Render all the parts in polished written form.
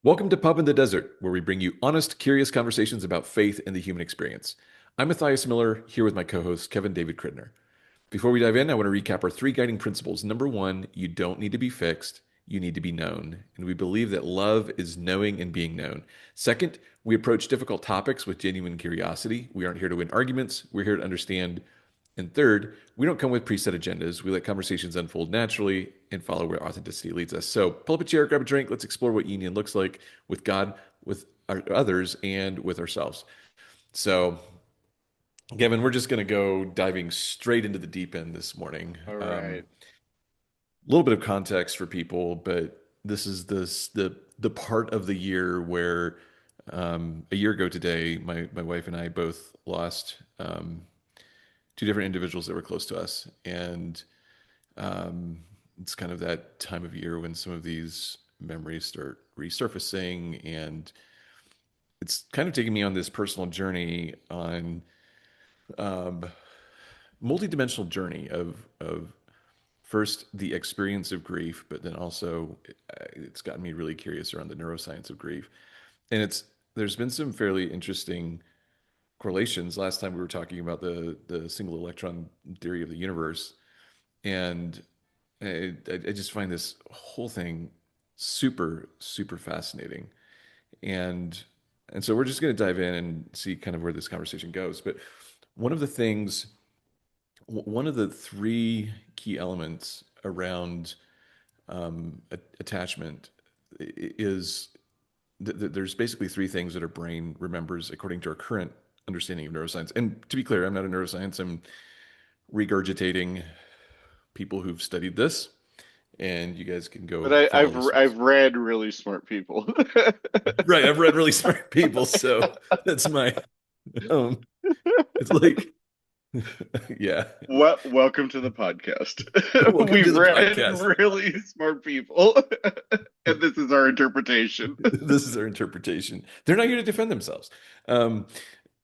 Welcome to Pub in the Desert, where we bring you honest, curious conversations about faith and the human experience. I'm Matthias Miller, here with my co host, Kevin David Crittner. Before we dive in, I want to recap our three guiding principles. Number one, you don't need to be fixed, you need to be known. And we believe that love is knowing and being known. Second, we approach difficult topics with genuine curiosity. We aren't here to win arguments, we're here to understand. And third, we don't come with preset agendas. We let conversations unfold naturally and follow where authenticity leads us. So pull up a chair, grab a drink. Let's explore what union looks like with God, with our others, and with ourselves. So, Kevin, we're just going to go diving straight into the deep end this morning. All A right. little bit of context for people, but this is the part of the year where a year ago today, my wife and I both lost two different individuals that were close to us, and it's kind of that time of year when some of these memories start resurfacing, and it's kind of taking me on this personal journey on um, multidimensional journey of first the experience of grief, but then also it's gotten me really curious around the neuroscience of grief, and it's there's been some fairly interesting correlations. Last time we were talking about the single electron theory of the universe, and I just find this whole thing super fascinating, and and so we're just going to dive in and see kind of where this conversation goes. But one of the things, one of the three key elements around attachment is there's basically three things that our brain remembers according to our current understanding of neuroscience. And to be clear, I'm not a neuroscience. I'm regurgitating people who've studied this, and you guys can But go I, follow I've this. I've read really smart people. Right, I've read really smart people, so that's my um. It's like, yeah. Welcome to the podcast. Welcome to We've the read podcast. really smart people, and this is our interpretation. This is their interpretation. They're not here to defend themselves. Um,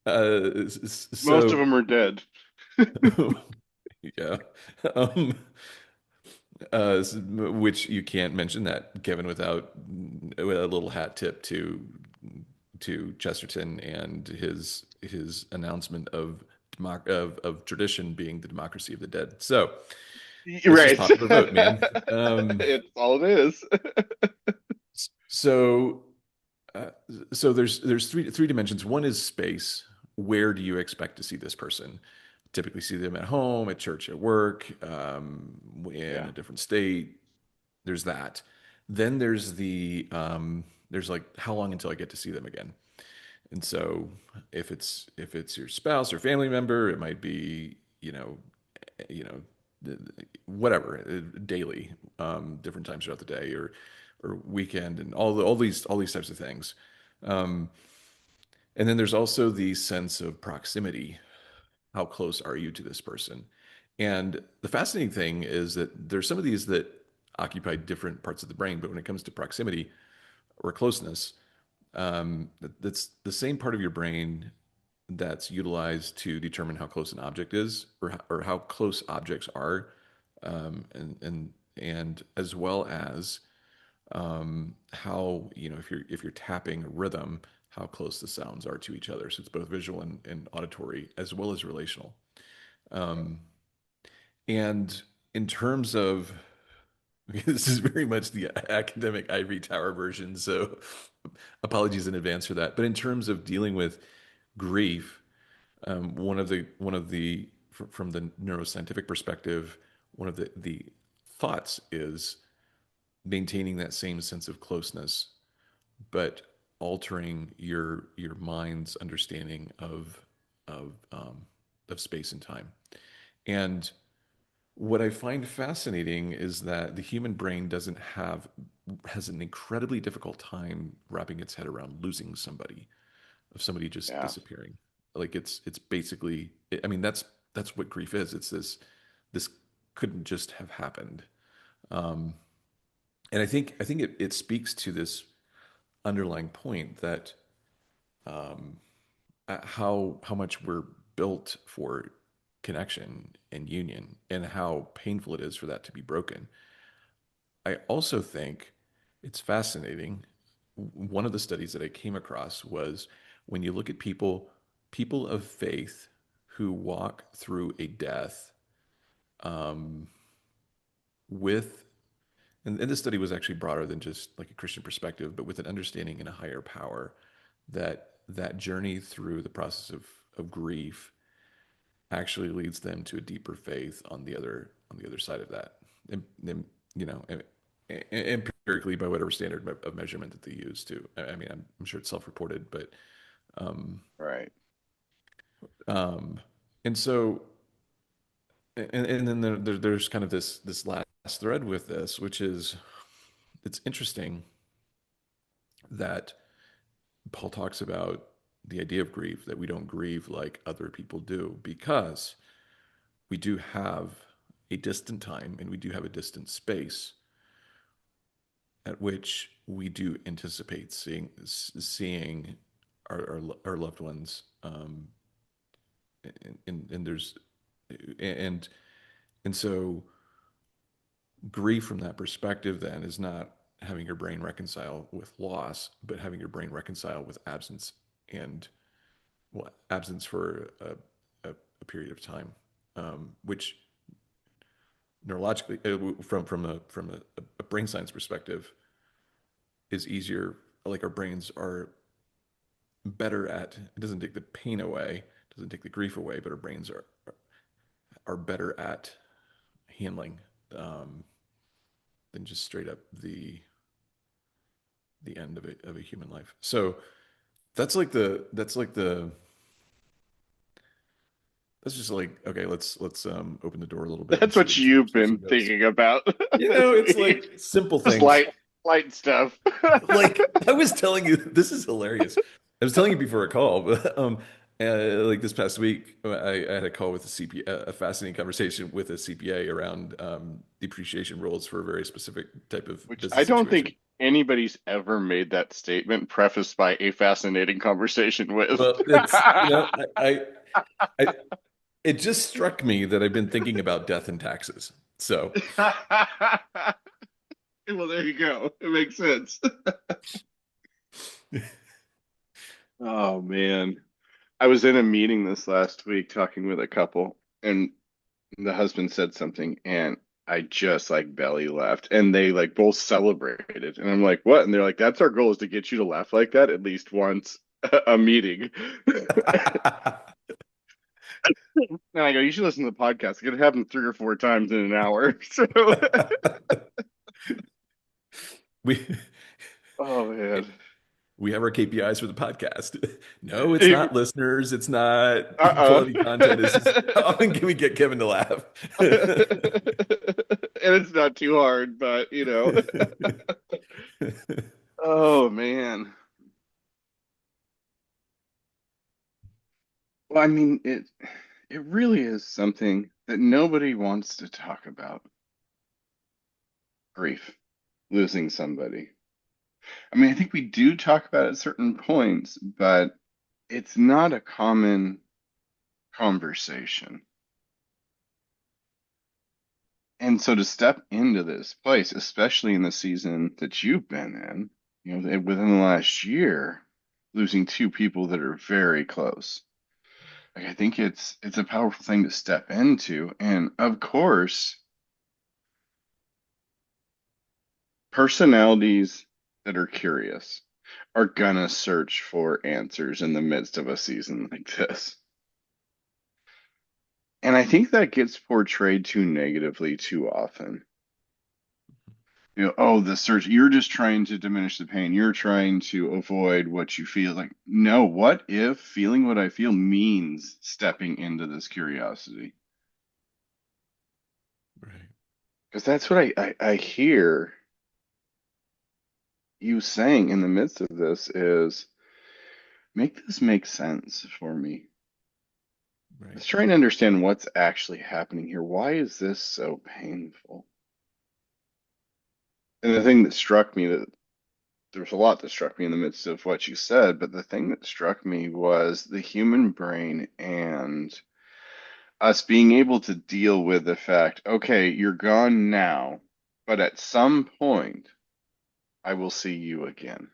Most of so them are dead. yeah. Um, which you can't mention that, Kevin, without with a little hat tip to Chesterton and his announcement of of tradition being the democracy of the dead. So it's just Right. popular vote, man. It's all it is. So uh, so there's three dimensions. One is space. Where do you expect to see this person? Typically see them at home, at church, at work, in Yeah. a different state. There's that. Then there's like how long until I get to see them again. And so if it's your spouse or family member, it might be you know whatever daily, different times throughout the day or weekend, and all these types of things. Um, and then there's also the sense of proximity. How close are you to this person? And the fascinating thing is that there's some of these that occupy different parts of the brain, but when it comes to proximity or closeness, that's the same part of your brain that's utilized to determine how close an object is or how close objects are, and as well as how if you're tapping a rhythm, how close the sounds are to each other. So it's both visual and auditory as well as relational. Um, and in terms of this is very much the academic ivory tower version, so apologies in advance for that. But in terms of dealing with grief, one of the from the neuroscientific perspective, one of the thoughts is maintaining that same sense of closeness, but altering your mind's understanding of of space and time. And what I find fascinating is that the human brain doesn't have has an incredibly difficult time wrapping its head around losing somebody, of somebody just Yeah. disappearing. Like it's basically, I mean, that's what grief is. It's this couldn't just have happened. Um, and I think it speaks to this underlying point that how much we're built for connection and union, and how painful it is for that to be broken. I also think it's fascinating one of the studies that I came across was when you look at people of faith who walk through a death um, with, and this study was actually broader than just like a Christian perspective, but with an understanding and a higher power that that journey through the process of grief actually leads them to a deeper faith on the other side of that. And you know, empirically by whatever standard of measurement that they use too. I mean, I'm sure it's self-reported, but um, Right. um, and so and then there's kind of this last thread with this, which is it's interesting that Paul talks about the idea of grief, that we don't grieve like other people do, because we do have a distant time and we do have a distant space at which we do anticipate seeing our loved ones, and there's and and so grief from that perspective then is not having your brain reconcile with loss, but having your brain reconcile with absence and well, absence for a period of time, which neurologically, from a brain science perspective, is easier. Like our brains are better at. It doesn't take the pain away, doesn't take the grief away, but our brains are better at handling um, than just straight up the end of a human life. So that's like the that's just like okay, let's open the door a little bit and That's see what where this you've conversation been goes. thinking about. It's like simple Just things. light stuff. Like I was telling you, this is hilarious. I was telling you before a call, but like this past week, I had a call with a CPA, a fascinating conversation with a CPA around depreciation rules for a very specific type of Which I business don't situation. think anybody's ever made that statement prefaced by a fascinating conversation with. Well, it's I it just struck me that I've been thinking about death and taxes. So Well, there you go. It makes sense. Oh man. I was in a meeting this last week talking with a couple, and the husband said something, and I just like belly laughed, and they like both celebrated, and I'm like, "What?" And they're like, "That's our goal is to get you to laugh like that at least once a meeting." And I go, "You should listen to the podcast. It could happen 3 or 4 times in an hour." So, we oh man. we have our KPIs for the podcast. No, it's not listeners. It's not Uh-uh. quality content. It's just how often can we get Kevin to laugh? And it's not too hard, but you know. Oh man. Well, I mean, it really is something that nobody wants to talk about. Grief, losing somebody. I mean, I think we do talk about it at certain points, but it's not a common conversation. And so to step into this place, especially in the season that you've been in, you know, within the last year, losing two people that are very close. Like, I think it's a powerful thing to step into. And of course, personalities that are curious are gonna search for answers in the midst of a season like this. And I think that gets portrayed too negatively too often. You know, oh, the search, you're just trying to diminish the pain. You're trying to avoid what you feel. Like, no, what if feeling what I feel means stepping into this curiosity? Right, Because that's what I hear you saying in the midst of this is make this make sense for me. right, Let's try and understand what's actually happening here. Why is this so painful? And the thing that struck me that there's a lot that struck me in the midst of what you said, but the thing that struck me was the human brain and us being able to deal with the fact, okay, you're gone now, but at some point I will see you again.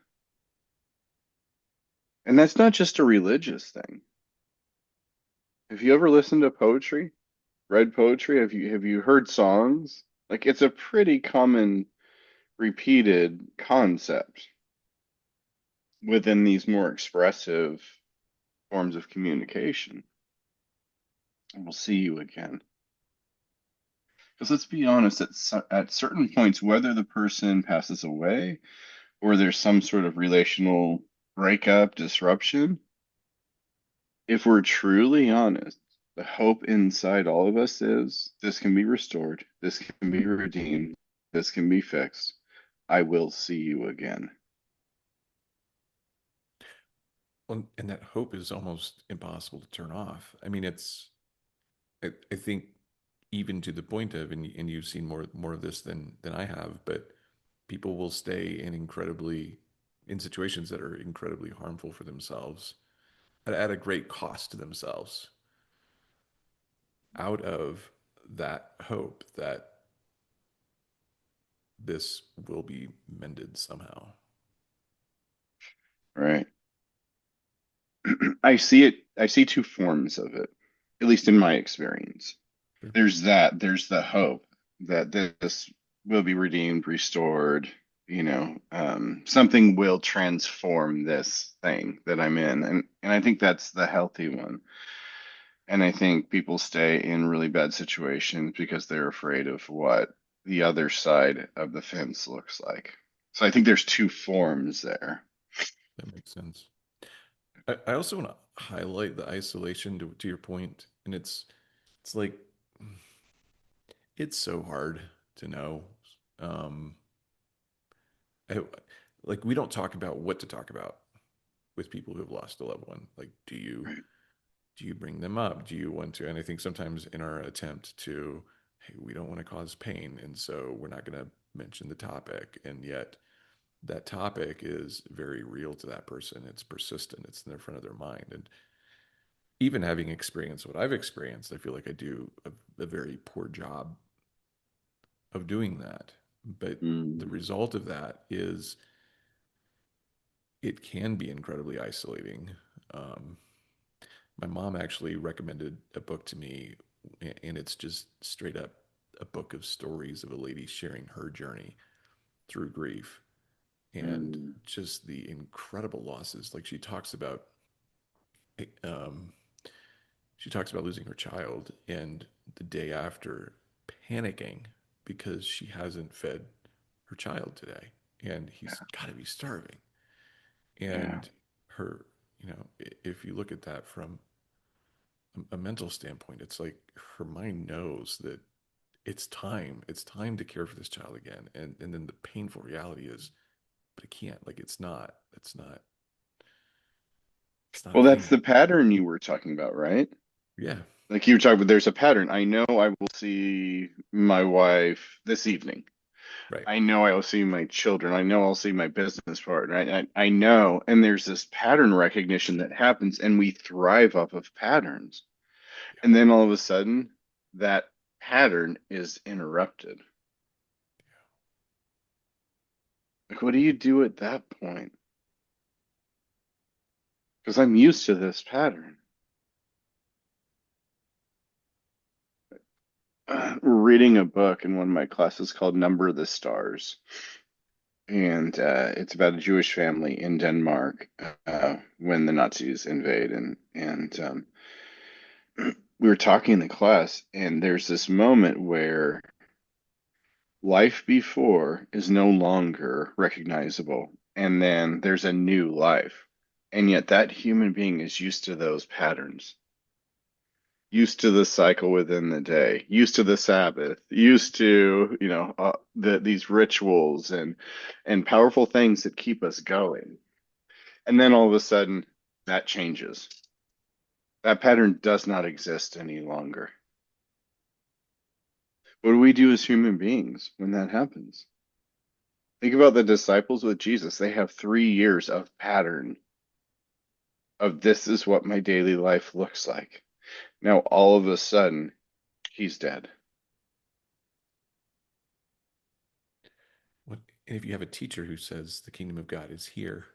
And that's not just a religious thing. Have you ever listened to poetry? Read poetry? Have you heard songs? Like it's a pretty common repeated concept within these more expressive forms of communication. We'll see you again. Because let's be honest, at certain points, whether the person passes away or there's some sort of relational breakup, disruption, if we're truly honest, the hope inside all of us is this can be restored, this can be redeemed, this can be fixed. I will see you again. Well, and that hope is almost impossible to turn off. I mean, I think even to the point of, and you've seen more of this than I have, but people will stay in situations that are incredibly harmful for themselves at a great cost to themselves out of that hope that this will be mended somehow. Right. I see two forms of it, at least in my experience. Sure. There's the hope that this will be redeemed, restored, something will transform this thing that I'm in. And I think that's the healthy one. And I think people stay in really bad situations because they're afraid of what the other side of the fence looks like. So I think there's two forms there. That makes sense. I also want to highlight the isolation to your point, and it's like it's so hard to know. Um, I, like we don't talk about what to talk about with people who have lost a loved one. Like, Right. do you bring them up? Do you want to? And I think sometimes in our attempt to, hey, we don't want to cause pain, and so we're not going to mention the topic, and yet that topic is very real to that person. It's persistent. It's in the front of their mind, and even having experienced what I've experienced, I feel like I do a very poor job of doing that. But the Mm, result of that is it can be incredibly isolating. Um, my mom actually recommended a book to me, and it's just straight up a book of stories of a lady sharing her journey through grief and mm, just the incredible losses. Like um, she talks about losing her child and the day after panicking because she hasn't fed her child today and yeah, he's got to be starving. yeah. And her, if you look at that from a mental standpoint, it's like her mind knows that it's time to care for this child again. And then the painful reality is, but it can't, like, it's not a Well, that's thing. the pattern you were talking about, right? Yeah. Like you were talking about, there's a pattern. I know I will see my wife this evening. Right. I know I will see my children. I know I'll see my business partner. I know. And there's this pattern recognition that happens, and we thrive off of patterns. Yeah. And then all of a sudden, that pattern is interrupted. Like, what do you do at that point? Because I'm used to this pattern. We're reading a book in one of my classes called Number the Stars. And it's about a Jewish family in Denmark when the Nazis invade. And we were talking in the class, and there's this moment where life before is no longer recognizable, and then there's a new life. And yet that human being is used to those patterns, used to the cycle within the day, used to the Sabbath, used to, these rituals and powerful things that keep us going. And then all of a sudden, that changes. That pattern does not exist any longer. What do we do as human beings when that happens? Think about the disciples with Jesus. They have 3 years of pattern of this is what my daily life looks like. Now, all of a sudden, he's dead. What, and if you have a teacher who says the kingdom of God is here,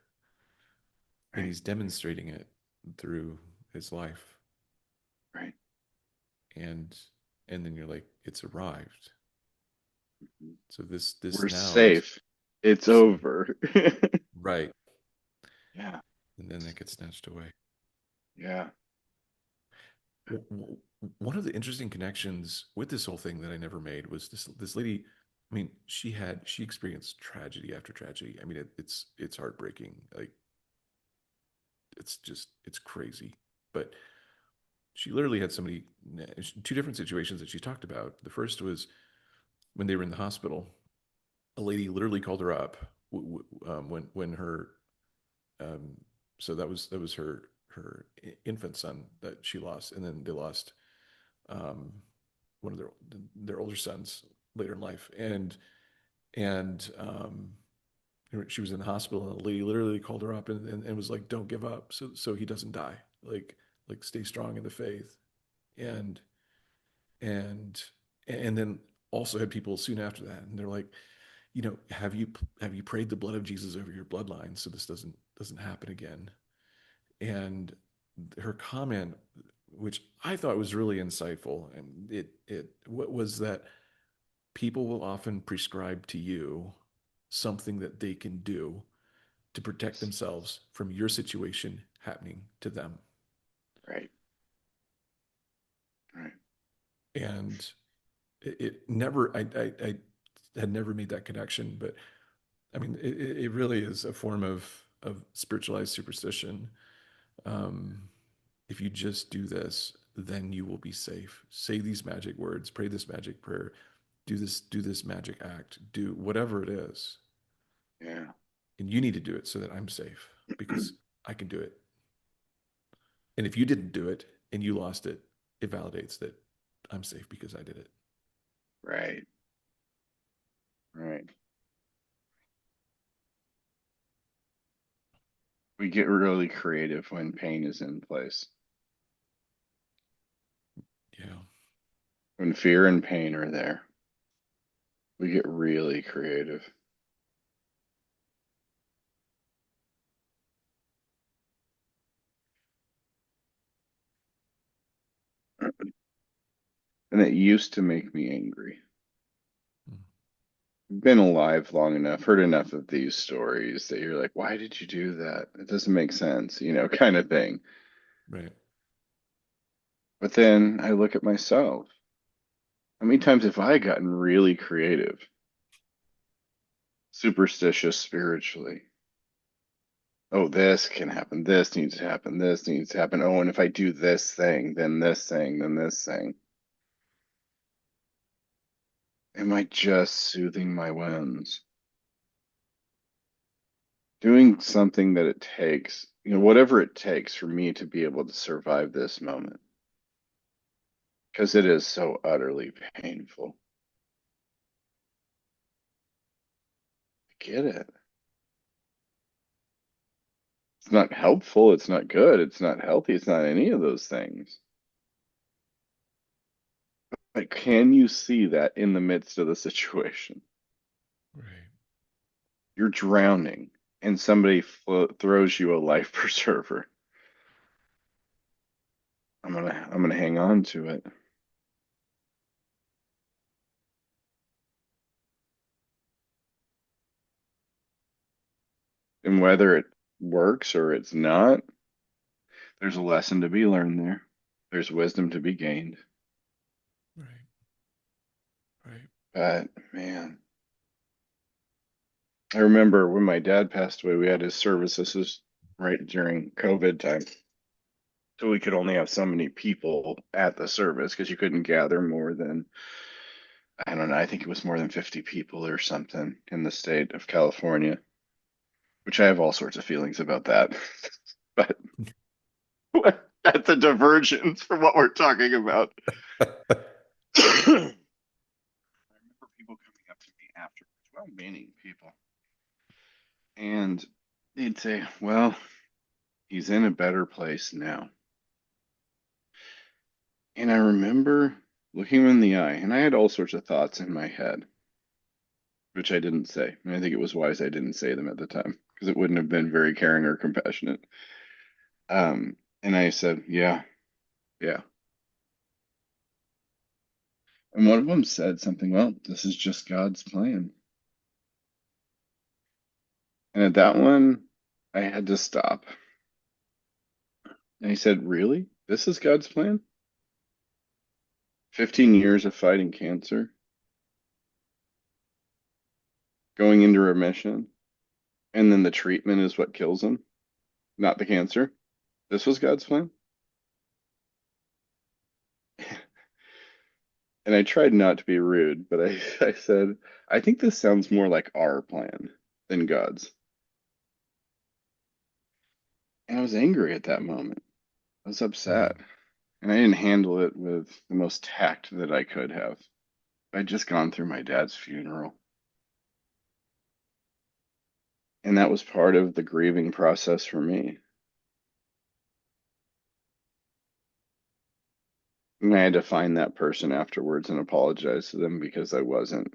and right, he's demonstrating it through his life. right. And then you're like, it's arrived. Mhm. So this We're now is safe. It's safe. over. Right. Yeah, And then that gets snatched away. yeah. One of the interesting connections with this whole thing that I never made was this lady. I mean, she experienced tragedy after tragedy. I mean, it's heartbreaking. Like it's crazy. But she literally had somebody two different situations that she talked about. The first was when they were in the hospital. A lady literally called her up when her um, so that was her infant son that she lost, and then they lost um, one of their older sons later in life, and she was in the hospital, and the lady literally called her up and was like, "Don't give up, so he doesn't die. Like stay strong in the faith." And and and then also had people soon after that, and they're like, have you prayed the blood of Jesus over your bloodline so this doesn't happen again? And her comment, which I thought was really insightful, and it what was that people will often prescribe to you something that they can do to protect Yes. themselves from your situation happening to them. Right, right. And it never, I had never made that connection, but I mean, it really is a form of spiritualized superstition. Um, if you just do this, then you will be safe. Say these magic words, pray this magic prayer, do this magic act, do whatever it is. Yeah. And you need to do it so that I'm safe because I can do it. And if you didn't do it and you lost it, it validates that I'm safe because I did it. Right, right. We get really creative when pain is in place. Yeah. When fear and pain are there, we get really creative. And it used to make me angry. Mm. Been alive long enough, heard enough of these stories that you're like, why did you do that? It doesn't make sense, kind of thing. Right. But then I look at myself. How many times have I gotten really creative, superstitious spiritually? Oh, this can happen. This needs to happen. This needs to happen. Oh, and if I do this thing, then this thing, then this thing. Am I just soothing my wounds? Doing something that it takes, whatever it takes for me to be able to survive this moment, because it is so utterly painful. I get it. It's not helpful. It's not good. It's not healthy. It's not any of those things. But can you see that in the midst of the situation? Right. You're drowning and somebody throws you a life preserver. I'm gonna hang on to it. And whether it works or it's not, there's a lesson to be learned there. There's wisdom to be gained. Right. Right. But man, I remember when my dad passed away, we had his service. This was right during COVID time. So we could only have so many people at the service because you couldn't gather more than, I don't know, I think it was more than 50 people or something in the state of California, which I have all sorts of feelings about that. But that's a divergence from what we're talking about. I remember people coming up to me afterwards, well meaning people, and they'd say, well, he's in a better place now. And I remember looking him in the eye, and I had all sorts of thoughts in my head. which I didn't say. And I think it was wise I didn't say them at the time because it wouldn't have been very caring or compassionate. And I said, yeah, yeah. And one of them said something, well, this is just God's plan. And at that one, I had to stop. And he said, really? This is God's plan? 15 years of fighting cancer, going into remission, and then the treatment is what kills him, not the cancer. This was God's plan? And I tried not to be rude, but I said, I think this sounds more like our plan than God's. And I was angry at that moment. I was upset. Mm, And I didn't handle it with the most tact that I could have. I'd just gone through my dad's funeral. And that was part of the grieving process for me. And I had to find that person afterwards and apologize to them because I wasn't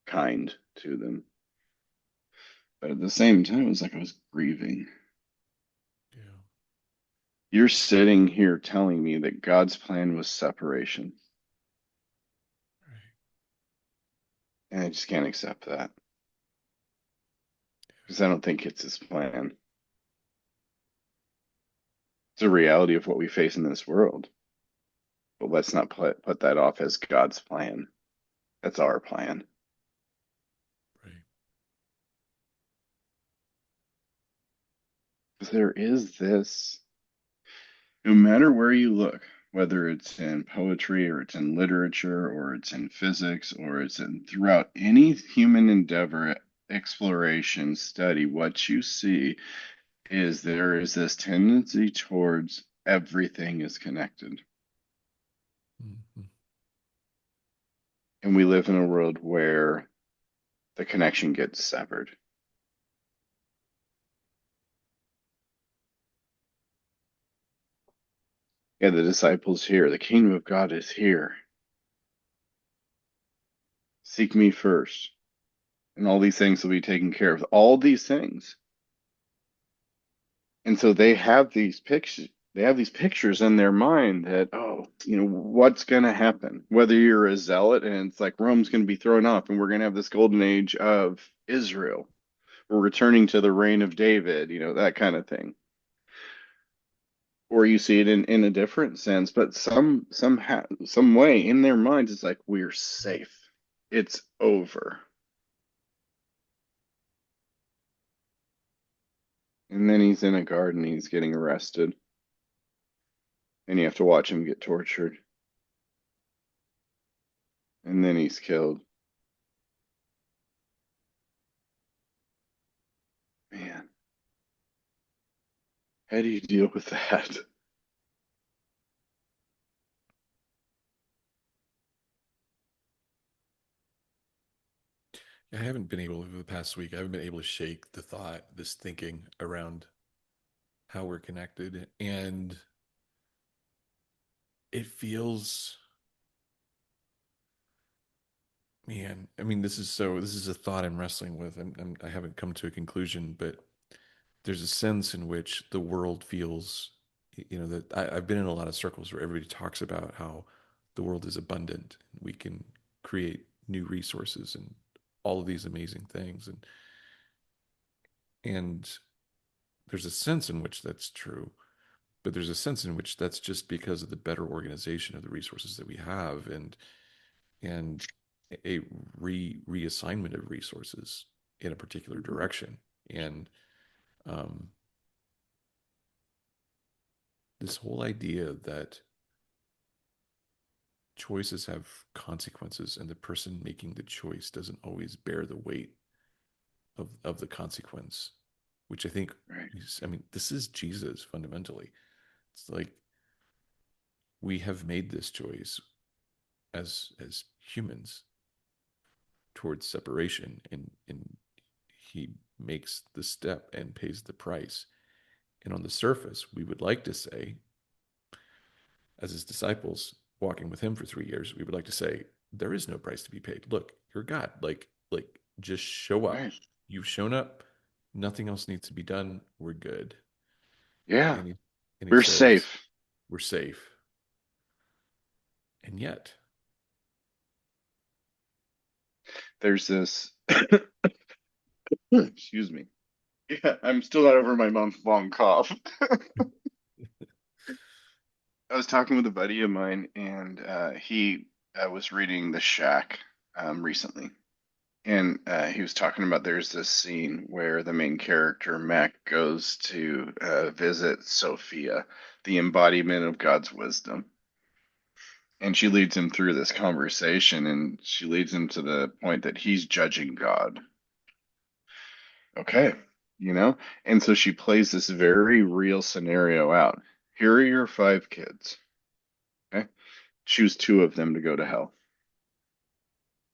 kind to them. But at the same time, it was like I was grieving. yeah. You're sitting here telling me that God's plan was separation, Right. and I just can't accept that because I don't think it's his plan. It's a reality of what we face in this world. But let's not put that off as God's plan. That's our plan. Right. Because there is this, no matter where you look, whether it's in poetry or it's in literature or it's in physics or it's in throughout any human endeavor, exploration, study, what you see is there is this tendency towards everything is connected. Mhm. And we live in a world where the connection gets severed. Yeah, the disciples here, the kingdom of God is here. Seek me first, and all these things will be taken care of. All these things. And so they have these pictures in their mind that, oh, what's going to happen? Whether you're a zealot and it's like Rome's going to be thrown off and we're going to have this golden age of Israel. We're returning to the reign of David, that kind of thing. Or you see it in a different sense, but some way in their minds, it's like we're safe. It's over. And then he's in a garden, he's getting arrested, and you have to watch him get tortured. And then he's killed. Man, how do you deal with that? I haven't been able over the past week. I haven't been able to shake the thought, this thinking around how we're connected, and it feels, man. I mean, this is a thought I'm wrestling with. I haven't come to a conclusion, but there's a sense in which the world feels, that I've been in a lot of circles where everybody talks about how the world is abundant. We can create new resources and all of these amazing things, and there's a sense in which that's true, but there's a sense in which that's just because of the better organization of the resources that we have, and a reassignment of resources in a particular direction. And um, this whole idea that choices have consequences and the person making the choice doesn't always bear the weight of the consequence, which I think Right. is, I mean, this is Jesus fundamentally. It's like we have made this choice as humans towards separation, and he makes the step and pays the price. And on the surface, we would like to say, as his disciples walking with him for 3 years, we would like to say, there is no price to be paid. Look, you're God. Like Just show up. Right. You've shown up. Nothing else needs to be done. We're good. Yeah. And he We're says, safe. we're safe. And yet, There's this, excuse me. Yeah, I'm still not over my month-long cough. I was talking with a buddy of mine, and he was reading The Shack recently. And he was talking about there's this scene where the main character, Mac, goes to visit Sophia, the embodiment of God's wisdom. And she leads him through this conversation, and she leads him to the point that he's judging God. Okay, you know? And so she plays this very real scenario out. Here are your five kids. Okay? Choose two of them to go to hell.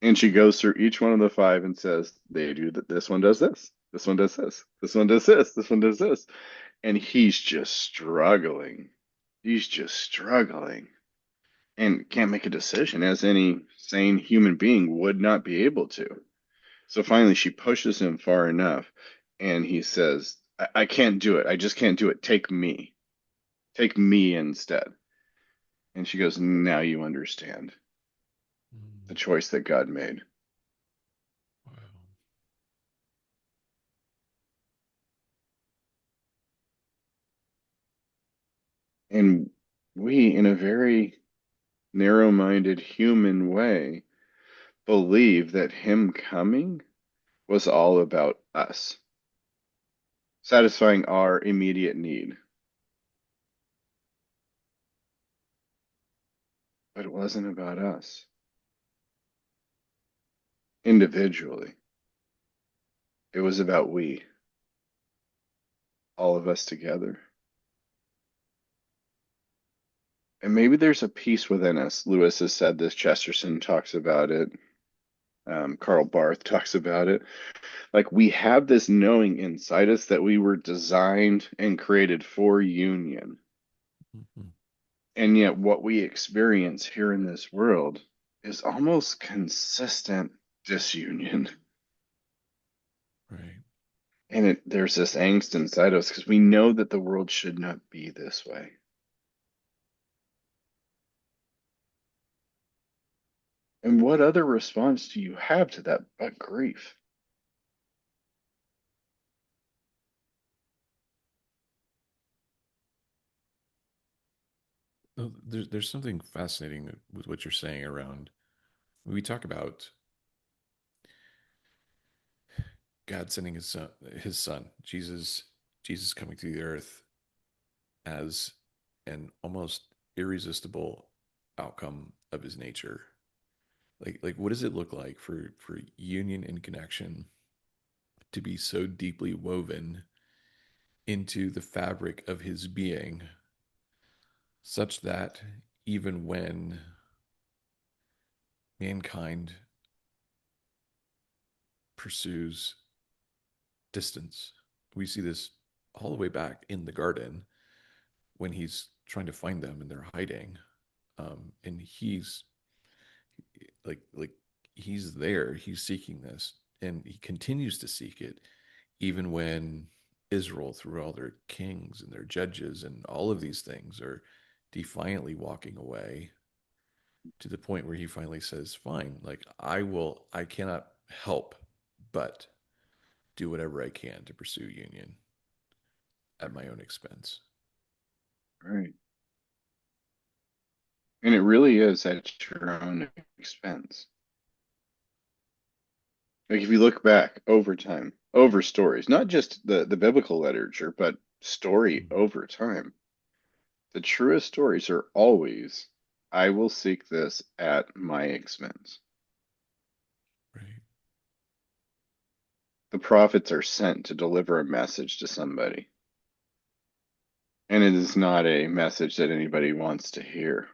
And she goes through each one of the five and says, they do that. This one does this. This one does this. This one does this. This one does this. And he's just struggling. He's just struggling and can't make a decision as any sane human being would not be able to. So finally, she pushes him far enough and he says, I can't do it. I just can't do it. Take me. Take me instead. And she goes, now you understand the mm, choice that God made. wow. And we, in a very narrow minded human way, believe that him coming was all about us, satisfying our immediate need. But it wasn't about us individually, it was about we, all of us together. And maybe there's a peace within us. Lewis has said this, Chesterton talks about it, Karl Barth talks about it. Like we have this knowing inside us that we were designed and created for union. Mhm. And yet, what we experience here in this world is almost consistent disunion. Right. And there's this angst inside us because we know that the world should not be this way. And what other response do you have to that but grief? No, there's something fascinating with what you're saying around. We talk about God sending his son, Jesus coming to the earth as an almost irresistible outcome of his nature. Like what does it look like for union and connection to be so deeply woven into the fabric of his being, such that even when mankind pursues distance, we see this all the way back in the garden when he's trying to find them and they're hiding, and he's like he's there, he's seeking this, and he continues to seek it even when Israel, through all their kings and their judges and all of these things, are defiantly walking away, to the point where he finally says, fine, like I cannot help but do whatever I can to pursue union at my own expense. Right. And it really is at your own expense. Like if you look back over time, over stories, not just the biblical literature, but story Mm-hmm. over time, the truest stories are always, I will seek this at my expense. Right. The prophets are sent to deliver a message to somebody, and it is not a message that anybody wants to hear.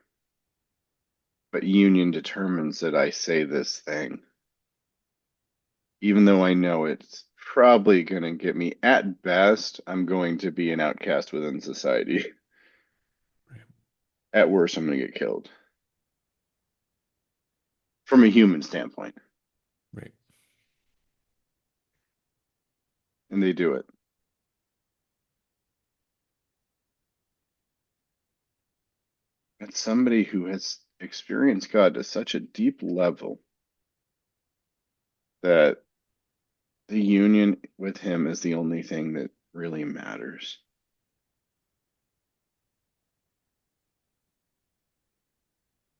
But union determines that I say this thing, even though I know it's probably going to get me, at best, I'm going to be an outcast within society. Right. At worst, I'm going to get killed from a human standpoint. Right. and they do it. It's somebody who has experienced God to such a deep level that the union with Him is the only thing that really matters.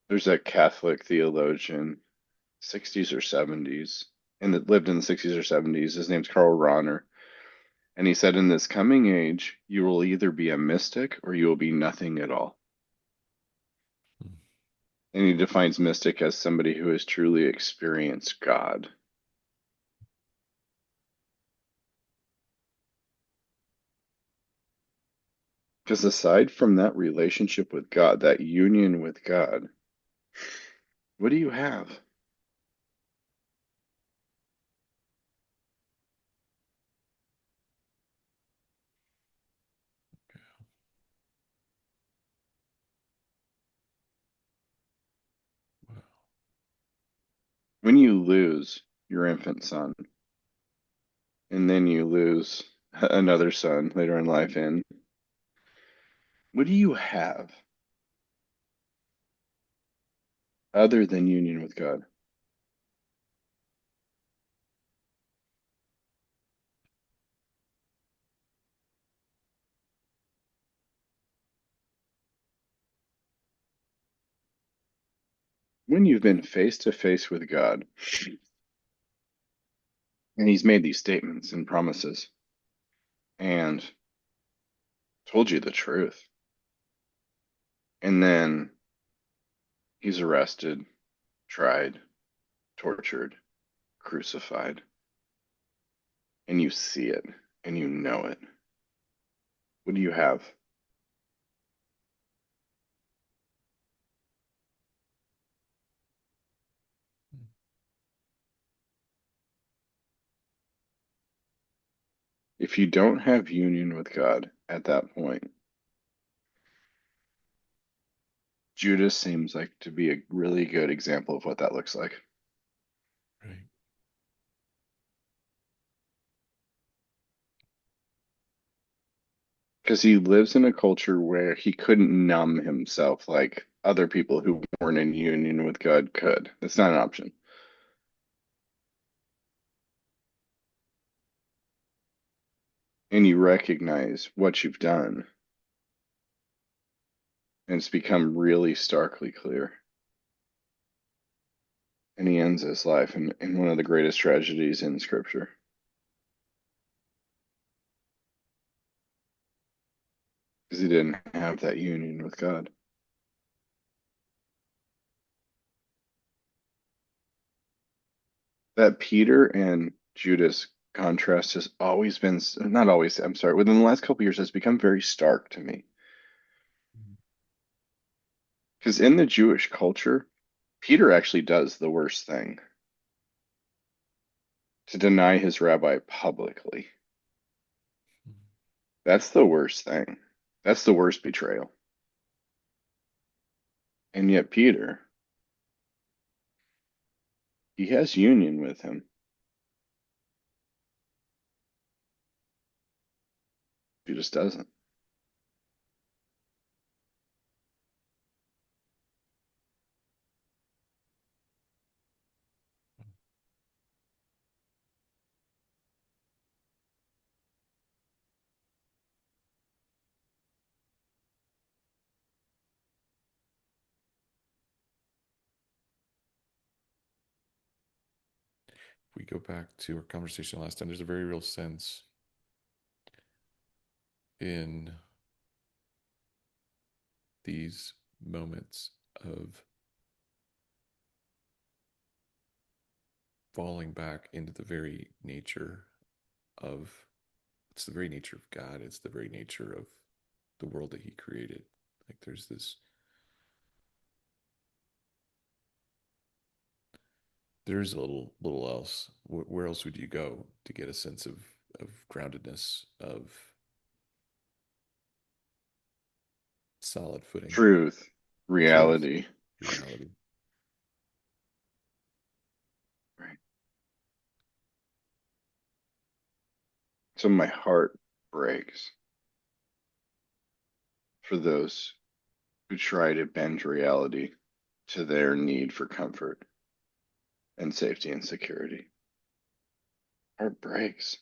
There's a Catholic theologian, 60s or 70s, and that lived in the 60s or 70s. His name's Karl Rahner. And he said, in this coming age, you will either be a mystic or you will be nothing at all. And he defines mystic as somebody who has truly experienced God. Because aside from that relationship with God, that union with God, what do you have? Wow. When you lose your infant son, and then you lose another son later in life, and what do you have other than union with God? When you've been face to face with God, and He's made these statements and promises, and told you the truth, and then He's arrested, tried, tortured, crucified, and you see it and you know it. What do you have? If you don't have union with God at that point, Judas seems like to be a really good example of what that looks like. Right. Because he lives in a culture where he couldn't numb himself like other people who weren't in union with God could. It's not an option. And you recognize what you've done, and it's become really starkly clear. And he ends his life in one of the greatest tragedies in Scripture because he didn't have that union with God. That Peter and Judas contrast has always been, not always, I'm sorry, within the last couple of years has become very stark to me. Because in the Jewish culture, Peter actually does the worst thing to deny his rabbi publicly. That's the worst thing. That's the worst betrayal. And yet, Peter, he has union with him. Judas doesn't. If we go back to our conversation last time, there's a very real sense in these moments of falling back into the very nature of it's the very nature of God. It's the very nature of the world that He created. Like there's this, there's a little else. Where else would you go to get a sense of groundedness, of solid footing, Truth, truth, reality. reality? Right. So my heart breaks for those who try to bend reality to their need for comfort and safety and security. Heart breaks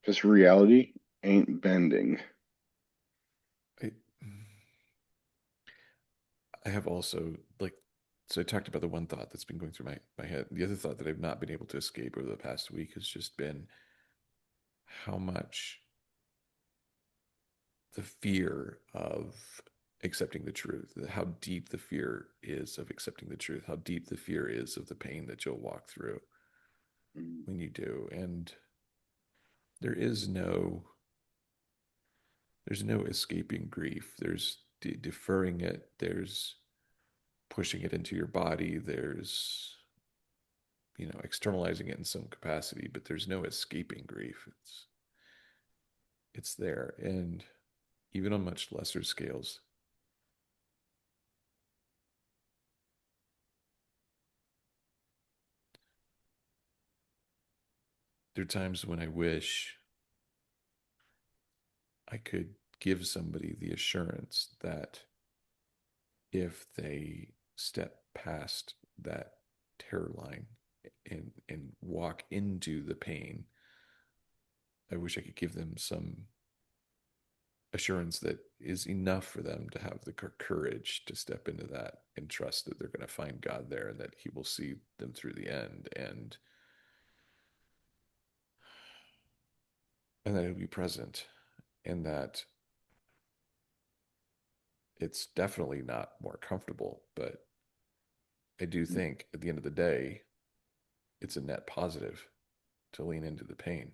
because reality ain't bending. I, I have also like, so I talked about the one thought that's been going through my head. The other thought that I've not been able to escape over the past week has just been how much the fear of accepting the truth, how deep the fear is of accepting the truth, how deep the fear is of the pain that you'll walk through Mm. when you do. And there is no there's no escaping grief. There's deferring it. There's pushing it into your body. There's externalizing it in some capacity, but there's no escaping grief. It's there, and even on much lesser scales, there are times when I wish I could give somebody the assurance that if they step past that terror line and walk into the pain, I wish I could give them some assurance that is enough for them to have the courage to step into that and trust that they're going to find God there and that He will see them through the end, and that He'll be present, and that it's definitely not more comfortable, but I do think at the end of the day, it's a net positive to lean into the pain.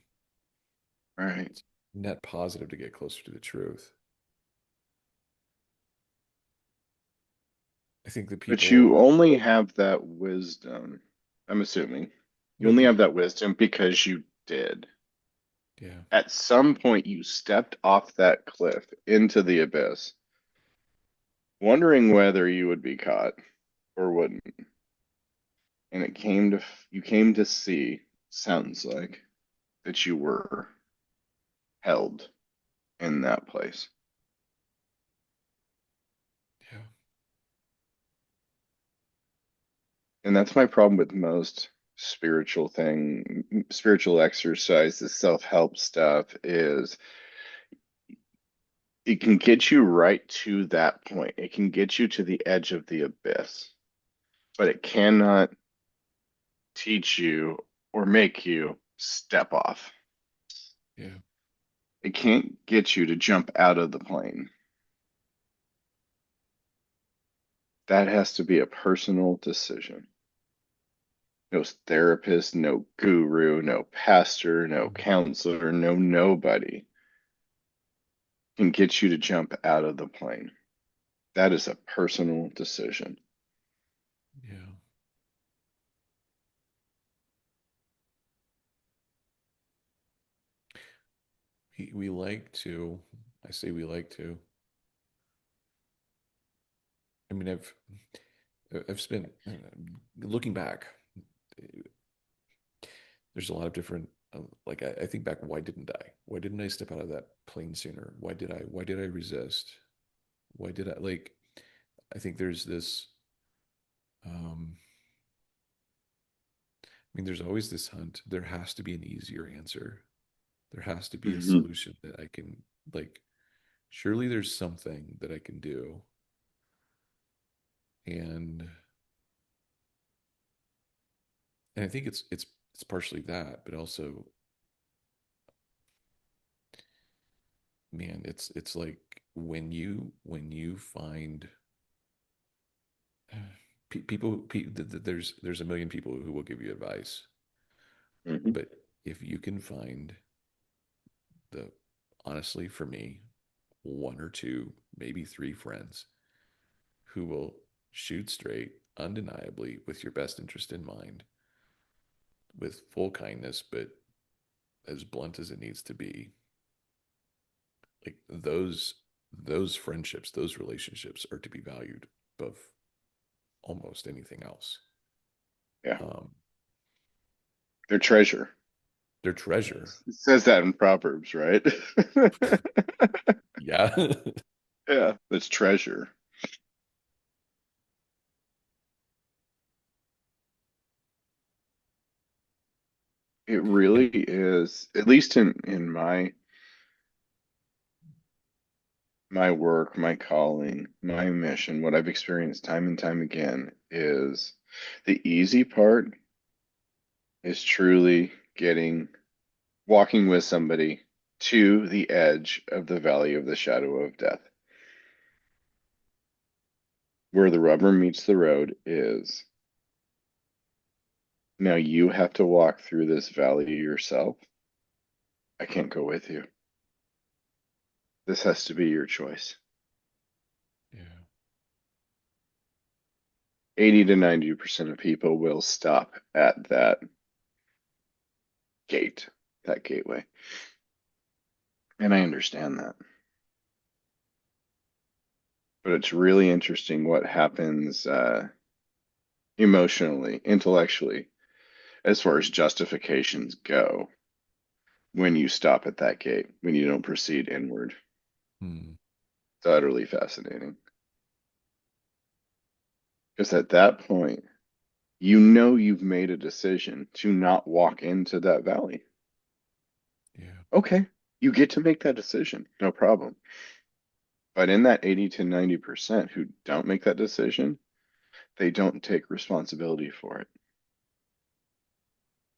Right. It's net positive to get closer to the truth. I think the But you people, only have that wisdom, I'm assuming. You no, only go have ahead. that wisdom because you did. Yeah, At some point, you stepped off that cliff into the abyss, wondering whether you would be caught or wouldn't. And you came to see, sounds like, that you were held in that place. yeah, And that's my problem with most spiritual exercise, the self-help stuff is it can get you right to that point. It can get you to the edge of the abyss, but it cannot teach you or make you step off. yeah, It can't get you to jump out of the plane. That has to be a personal decision. No therapist, no guru, no pastor, no mm, counselor, no nobody can get you to jump out of the plane. That is a personal decision. yeah. We like to, I say we like to. I mean, I've spent looking back. There's a lot of different. Like I think back, why didn't I? Why didn't I step out of that plane sooner? Why did I? Why did I resist? Why did I like? I think there's this. I mean, there's always this hunt. There has to be an easier answer. There has to be a Hmm. solution that I can like. Surely there's something that I can do, and and I think it's partially that, but also, man, it's like when you find people, there's a million people who will give you advice, Hmm. but if you can find the honestly for me one or two, maybe three friends who will shoot straight, undeniably, with your best interest in mind, with full kindness, but as blunt as it needs to be, like those friendships, those relationships are to be valued above almost anything else. Yeah. Um, Their treasure. Their treasure. It says that in Proverbs, right? Yeah. Yeah, that's treasure. It And really is, at least in my work, my calling, my mission, what I've experienced time and time again is the easy part is truly walking with somebody to the edge of the valley of the shadow of death. Where the rubber meets the road is now you have to walk through this valley yourself. I can't go with you. This has to be your choice. yeah. 80 to 90% of people will stop at that gate, that gateway. And I understand that. But it's really interesting what happens emotionally, intellectually, as far as justifications go when you stop at that gate, when you don't proceed inward. Hmm. It's utterly fascinating. Because at that point, you know you've made a decision to not walk into that valley. Yeah. Okay, you get to make that decision, no problem. But in that 80 to 90% who don't make that decision, they don't take responsibility for it.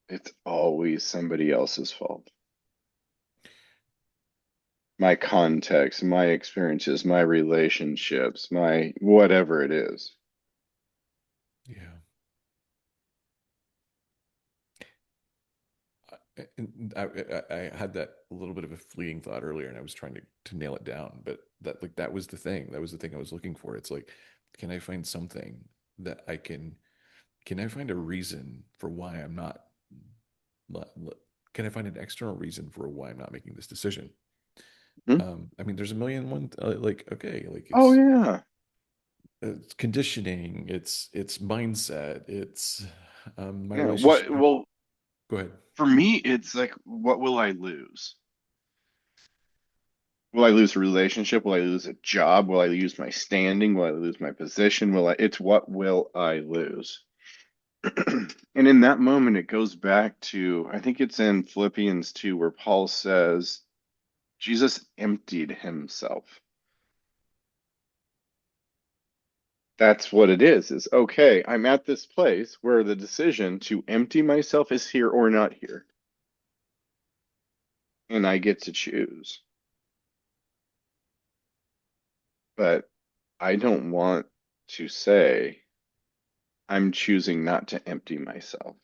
It's always somebody else's fault. My context, my experiences, my relationships, my whatever it is. Yeah. I had that little bit of a fleeting thought earlier, and I was trying to nail it down. But that was the thing. That was the thing I was looking for. It's like, can I find something that I can I find a reason for why I'm not can I find an external reason for why I'm not making this decision? Hmm? I mean, there's a million one like okay, like Oh yeah. it's conditioning, it's mindset, it's my Yeah. relationship. What, well, Go ahead. for me, it's like, what will I lose? Will I lose a relationship? Will I lose a job? Will I lose my standing? Will I lose my position? It's what will I lose? And in that moment, it goes back to, I think it's in Philippians 2, where Paul says, Jesus emptied himself. That's what it is okay, I'm at this place where the decision to empty myself is here or not here, and I get to choose. But I don't want to say I'm choosing not to empty myself.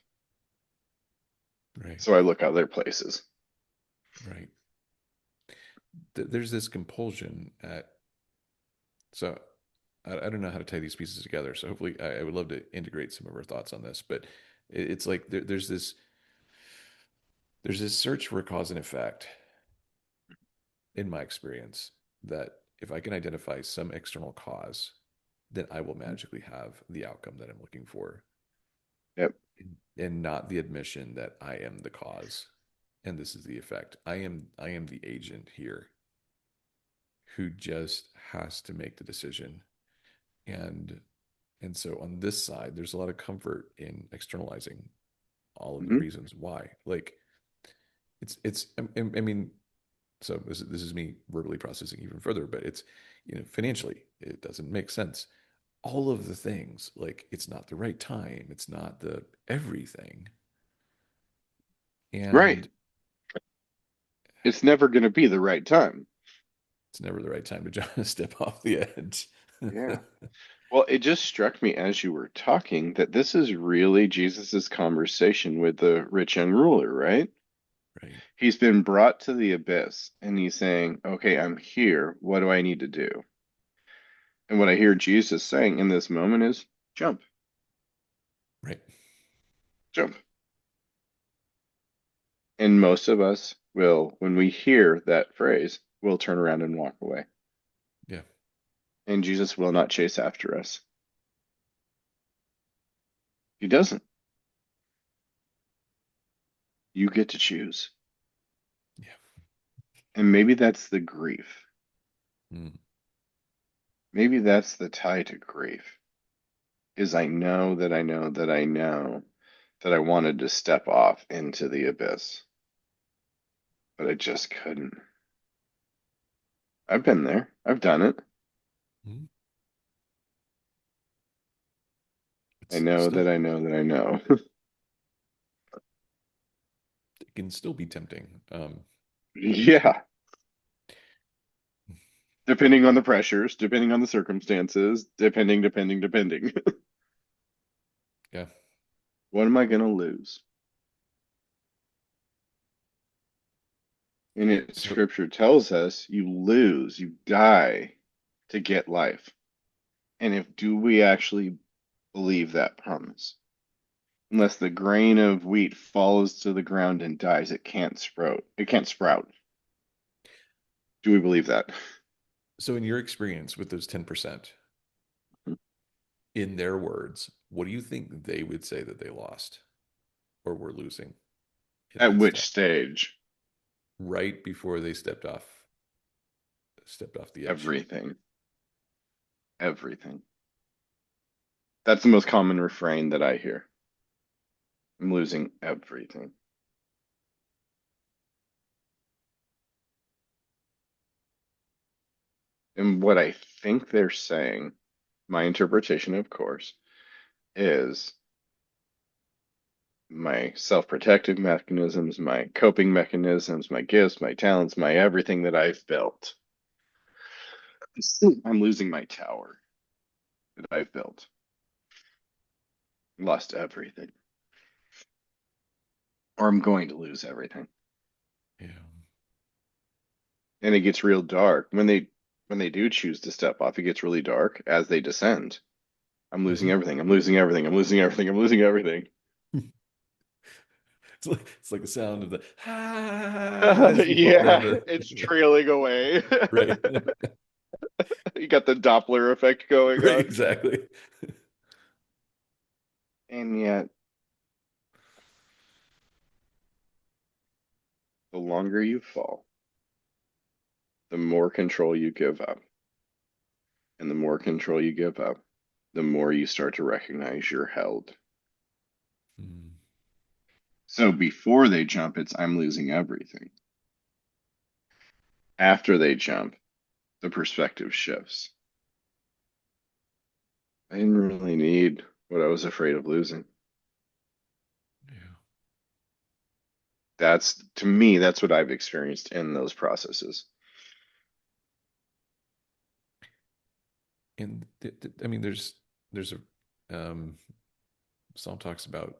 Right, So I look other places. right. There's this compulsion at so I don't know how to tie these pieces together. So hopefully, I would love to integrate some of our thoughts on this. But it's like there's this search for a cause and effect in my experience that if I can identify some external cause, then I will magically have the outcome that I'm looking for, Yep. and not the admission that I am the cause and this is the effect. I am the agent here who just has to make the decision. And and so on this side, there's a lot of comfort in externalizing all of the Hmm. reasons why. Like I mean, so this is me verbally processing even further, but it's financially it doesn't make sense. All of the things, like it's not the right time, it's not the everything, Right. and It's never going to be the right time. it's never the right time to just step off the edge. Yeah. Well, it just struck me as you were talking that this is really Jesus's conversation with the rich young ruler, right? Right, He's been brought to the abyss and he's saying, okay, I'm here. What do I need to do? And what I hear Jesus saying in this moment is jump, right, jump. And most of us will, when we hear that phrase, will turn around and walk away. yeah, And Jesus will not chase after us. He doesn't. You get to choose. Yeah. And maybe that's the grief. Mm. Maybe that's the tie to grief. Is I know that I know that I know that I wanted to step off into the abyss, but I just couldn't. I've been there. I've done it. Mm. I It's know that still, I know that I know. it can still be tempting. Yeah. Depending on the pressures, depending on the circumstances, depending. Yeah. What am I going to lose? And it, So, scripture tells us you lose, you die to get life. And if do we actually believe that promise? Unless the grain of wheat falls to the ground and dies, it can't sprout. It can't sprout. Do we believe that? so in your experience with those 10%, in their words, what do you think they would say that they lost or were losing in At that which step? stage? Right before they stepped off the edge. Everything. Everything. That's the most common refrain that I hear. I'm losing everything. And what I think they're saying, my interpretation, of course, is my self-protective mechanisms, my coping mechanisms, my gifts, my talents, my everything that I've built. I'm losing my tower that I've built. Lost everything. Or I'm going to lose everything. Yeah. And it gets real dark. When they do choose to step off, it gets really dark as they descend. I'm losing Hmm. everything. I'm losing everything. I'm losing everything. I'm losing everything. It's like the sound of the as you fall down Yeah, the it's trailing away. right. You got the Doppler effect going Right, on. exactly. And yet, the longer you fall, the more control you give up. And the more control you give up, the more you start to recognize you're held. Mm. So before they jump, it's I'm losing everything. After they jump, the perspective shifts. I didn't really need what I was afraid of losing. Yeah. That's, to me, that's what I've experienced in those processes. And I mean, there's a Psalm talks about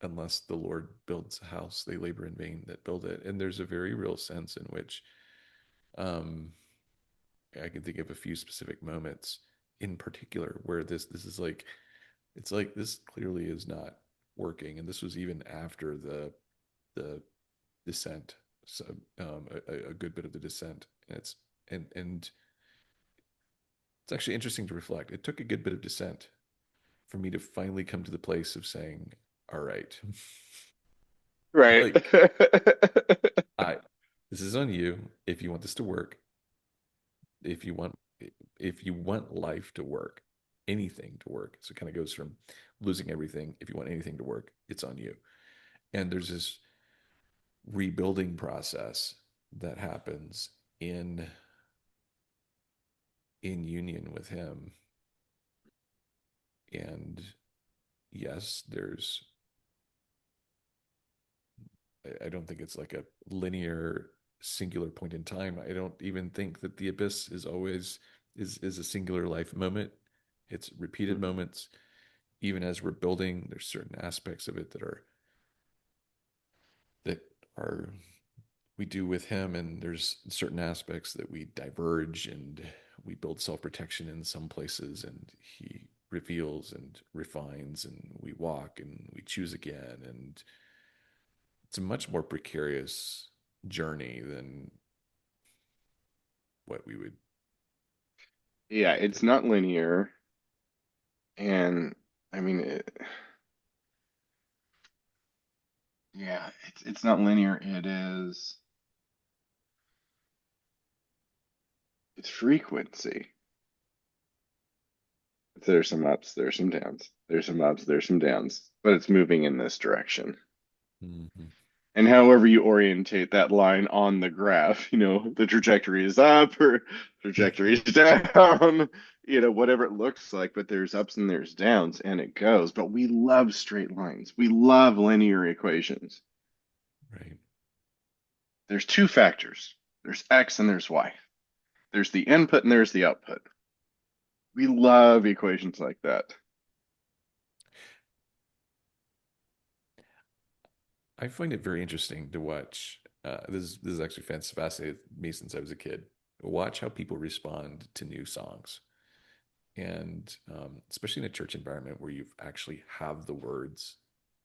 unless the Lord builds a house, they labor in vain that build it. And there's a very real sense in which um, I can think of a few specific moments in particular where this is like it's like this clearly is not working, and this was even after the descent, so a good bit of the descent. And and it's actually interesting to reflect. It took a good bit of descent for me to finally come to the place of saying, "All right, Right. like I, this is on you. If you want this to work, if you want, if you want life to work, anything to work." So it kind of goes from losing everything. If you want anything to work, it's on you. And there's this rebuilding process that happens in union with him. And yes, there's I don't think it's like a linear singular point in time. I don't even think that the abyss is always is a singular life moment. It's repeated Mhm. moments. Even as we're building, there's certain aspects of it that are we do with him, and there's certain aspects that we diverge, and we build self-protection in some places, and he reveals and refines, and we walk and we choose again. And it's a much more precarious journey than what we would Yeah, like to. it's not linear. And I mean, Yeah, it's not linear. It's frequency. There's some ups, there's some downs. There's some ups, there's some downs, but it's moving in this direction. Hmm. And however you orientate that line on the graph, the trajectory is up or trajectory is down, whatever it looks like, but there's ups and there's downs and it goes. But we love straight lines. We love linear equations. Right. There's two factors. There's X and there's Y. There's the input and there's the output. We love equations like that. I find it very interesting to watch. This is actually fascinated me since I was a kid. Watch how people respond to new songs, and especially in a church environment where you actually have the words,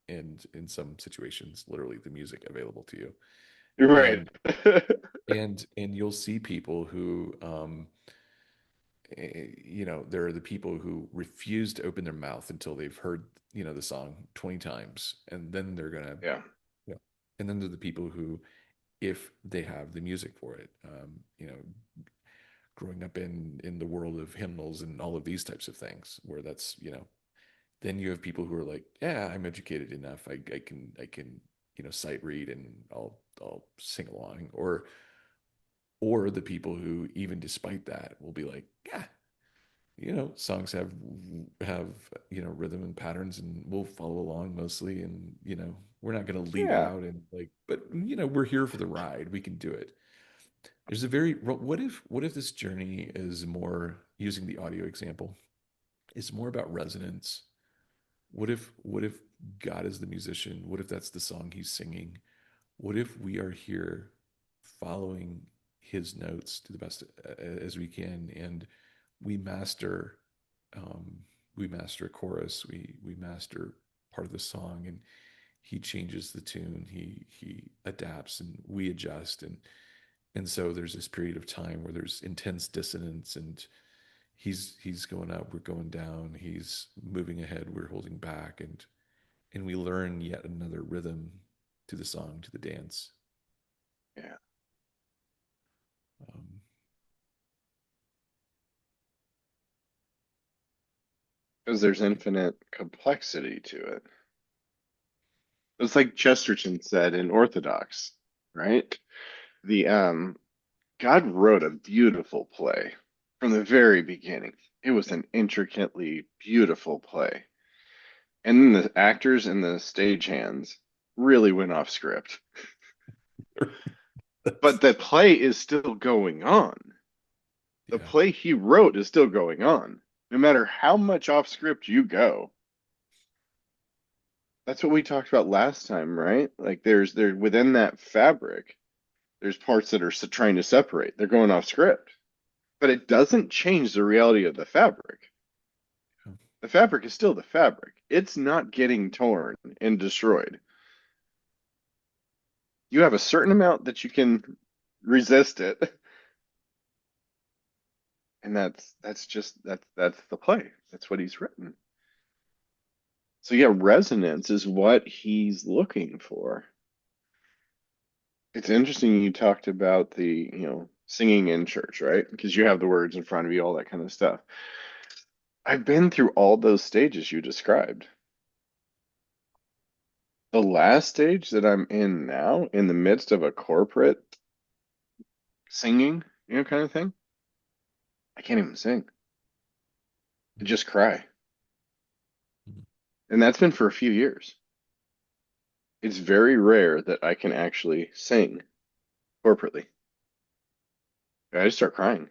and in some situations, literally the music available to you. You're right. And and you'll see people who there are the people who refuse to open their mouth until they've heard, the song 20 times, and then they're gonna, Yeah. and then there are the people who, if they have the music for it, growing up in the world of hymnals and all of these types of things, where that's, then you have people who are like, yeah, I'm educated enough, I can sight read, and I'll sing along, or the people who, even despite that, will be like, yeah, songs have rhythm and patterns, and we'll follow along mostly, and we're not going to lead Yeah. out, and like, but we're here for the ride, we can do it. There's a very what if this journey is more, using the audio example, is more about resonance. What if God is the musician? What if that's the song he's singing? What if we are here following his notes to the best as we can, and we master um, we master a chorus, we master part of the song, and he changes the tune, he adapts, and we adjust, and so there's this period of time where there's intense dissonance, and he's going up, we're going down, he's moving ahead, we're holding back, and we learn yet another rhythm to the song, to the dance. Yeah. um, Because there's infinite complexity to it. It's like Chesterton said in Orthodox, right? The God wrote a beautiful play from the very beginning. It was an intricately beautiful play. And then the actors and the stagehands really went off script. that's But the play is still going on. The yeah. play he wrote is still going on. No matter how much off script you go. That's what we talked about last time, right? Like there within that fabric, there's parts that are trying to separate. They're going off script, but it doesn't change the reality of the fabric. Yeah. The fabric is still the fabric. It's not getting torn and destroyed. You have a certain amount that you can resist it, and that's the play. That's what he's written. So yeah, resonance is what he's looking for. It's interesting you talked about the, singing in church, right? Because you have the words in front of you, all that kind of stuff. I've been through all those stages you described. The last stage that I'm in now, in the midst of a corporate singing, kind of thing, I can't even sing. I just cry. Mhm. And that's been for a few years. It's very rare that I can actually sing corporately. I just start crying.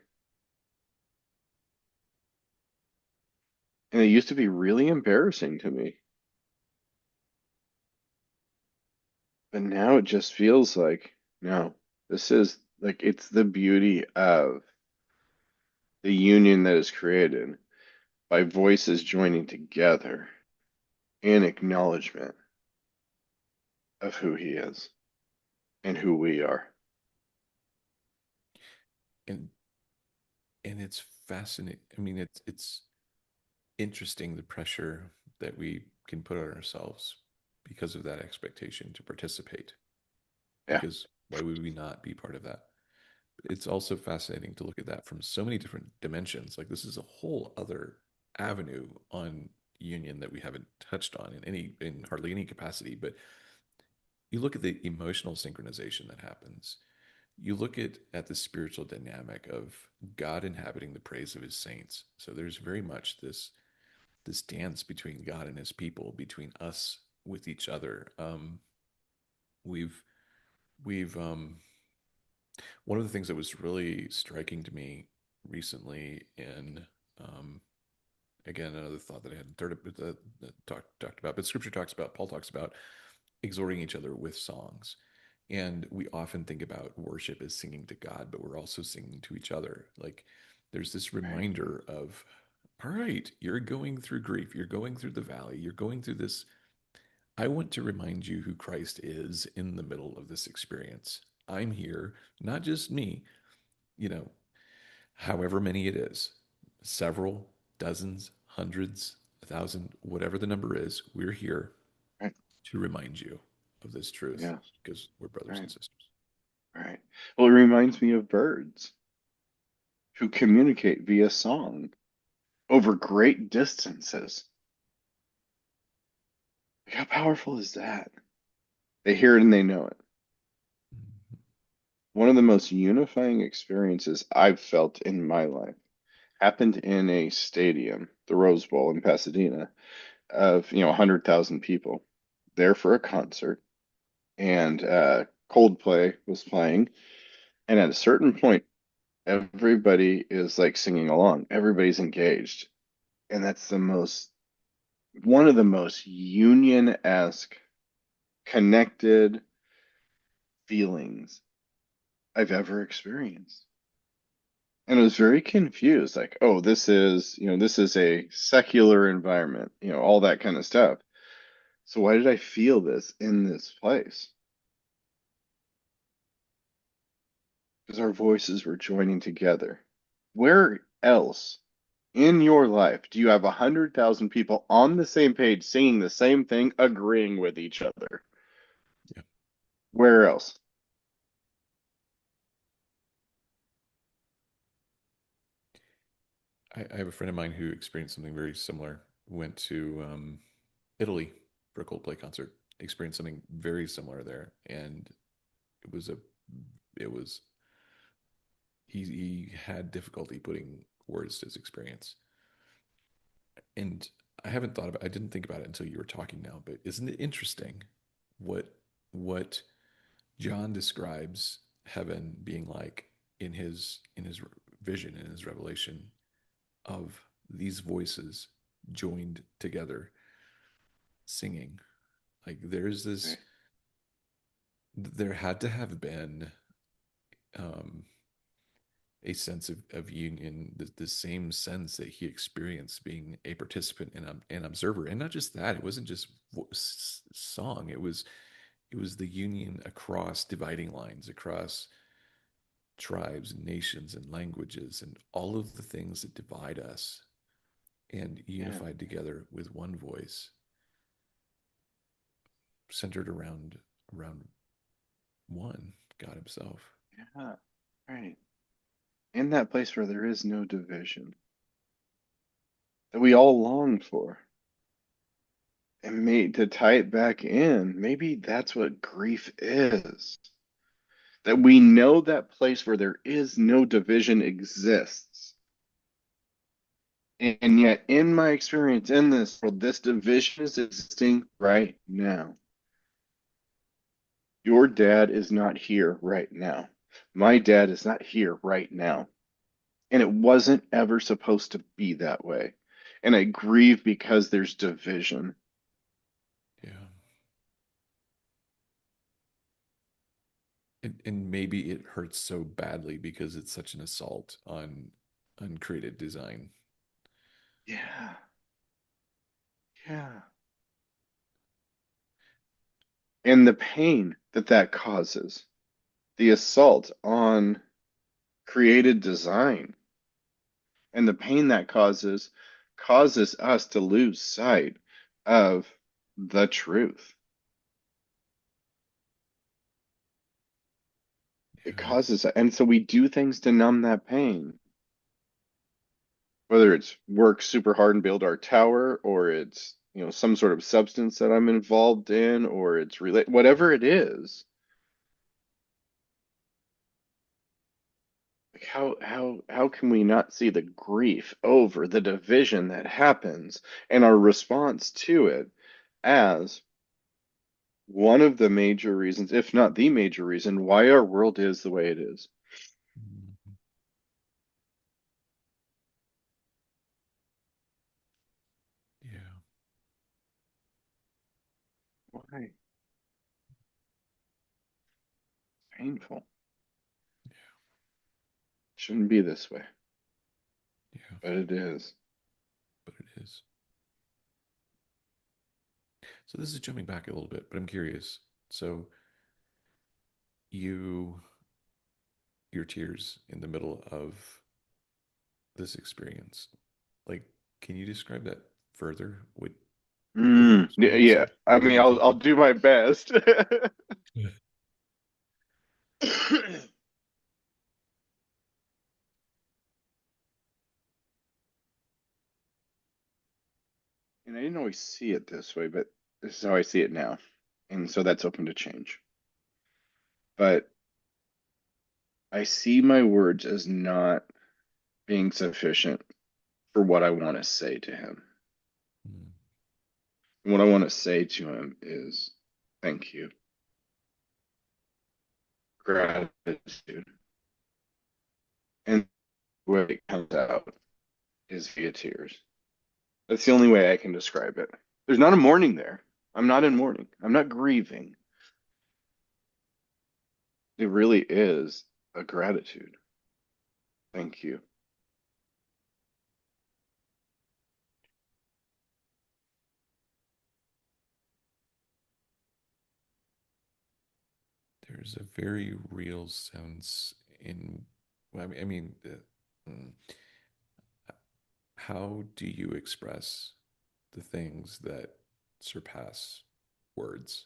And it used to be really embarrassing to me. But now it just feels like, no, this is like it's the beauty of the union that is created by voices joining together in acknowledgement of who he is and who we are. and and it's fascinating. I mean, it's interesting, the pressure that we can put on ourselves, because of that expectation to participate. Yeah. Because why would we not be part of that? It's also fascinating to look at that from so many different dimensions. Like this is a whole other avenue on union that we haven't touched on in hardly any capacity. But you look at the emotional synchronization that happens. You look at the spiritual dynamic of God inhabiting the praise of his saints. So there's very much this dance between God and his people, between us with each other. We've we've One of the things that was really striking to me recently in um, again another thought that I hadn't talked about, but Scripture talks about, Paul talks about exhorting each other with songs. And we often think about worship as singing to God, but we're also singing to each other. Like there's this Right. reminder of, all right, you're going through grief, you're going through the valley, you're going through this. I want to remind you who Christ is in the middle of this experience. I'm here, not just me, you know, however many it is, several, dozens, hundreds, 1,000, whatever the number is, we're here Right. to remind you of this truth Yes. because we're brothers Right. and sisters. Right. Well, it reminds me of birds who communicate via song over great distances. Like, how powerful is that? They hear it and they know it. One of the most unifying experiences I've felt in my life happened in a stadium, the Rose Bowl in Pasadena, of 100,000 people there for a concert, and Coldplay was playing. And at a certain point, everybody is like singing along, everybody's engaged, and that's the most one of the most union-esque connected feelings I've ever experienced. And I was very confused, like, oh, this is a secular environment, all that kind of stuff. So why did I feel this in this place? Because our voices were joining together. Where else in your life do you have 100,000 people on the same page singing the same thing, agreeing with each other? Yeah. Where else? I have a friend of mine who experienced something very similar, went to Italy for a Coldplay concert, experienced something very similar there. And it was a, it was, he had difficulty putting words to his experience. And I didn't think about it until you were talking now, but isn't it interesting what, what John describes heaven being like in his vision, in his revelation of these voices joined together singing. Like Right. there had to have been um, a sense of union, the same sense that he experienced being a participant and an observer. And not just that, it wasn't just song. It was the union across dividing lines, across tribes and nations and languages and all of the things that divide us and Yeah. unified together with one voice centered around one, God himself. Yeah. Right. In that place where there is no division that we all long for. And to tie it back in, maybe that's what grief is. That we know that place where there is no division exists. And yet, in my experience in this world, this division is existing right now. Your dad is not here right now. My dad is not here right now. And it wasn't ever supposed to be that way. And I grieve because there's division. Yeah. And maybe it hurts so badly because it's such an assault on uncreated design. Yeah, yeah. And the pain that that causes, the assault on created design, and the pain that causes us to lose sight of the truth. It Yeah. causes, and so we do things to numb that pain. Whether it's work super hard and build our tower, or it's, some sort of substance that I'm involved in, or it's whatever it is. Like how can we not see the grief over the division that happens and our response to it as one of the major reasons, if not the major reason, why our world is the way it is? Mhm. Yeah. Why? Painful. Shouldn't be this way, Yeah. but it is. But it is. So this is jumping back a little bit, but I'm curious. So you, your tears in the middle of this experience, like, can you describe that further? What are you Yeah, yeah. experiencing? I What are mean, you I'll thinking? do my best. Yeah. And I didn't always see it this way, but this is how I see it now. And so that's open to change. But I see my words as not being sufficient for what I want to say to him. Mm. And what I want to say to him is thank you, gratitude. And the way it comes out is via tears. That's the only way I can describe it. There's not a mourning there. I'm not in mourning. I'm not grieving. It really is a gratitude. Thank you. There's a very real sense in, well, mm, how do you express the things that surpass words?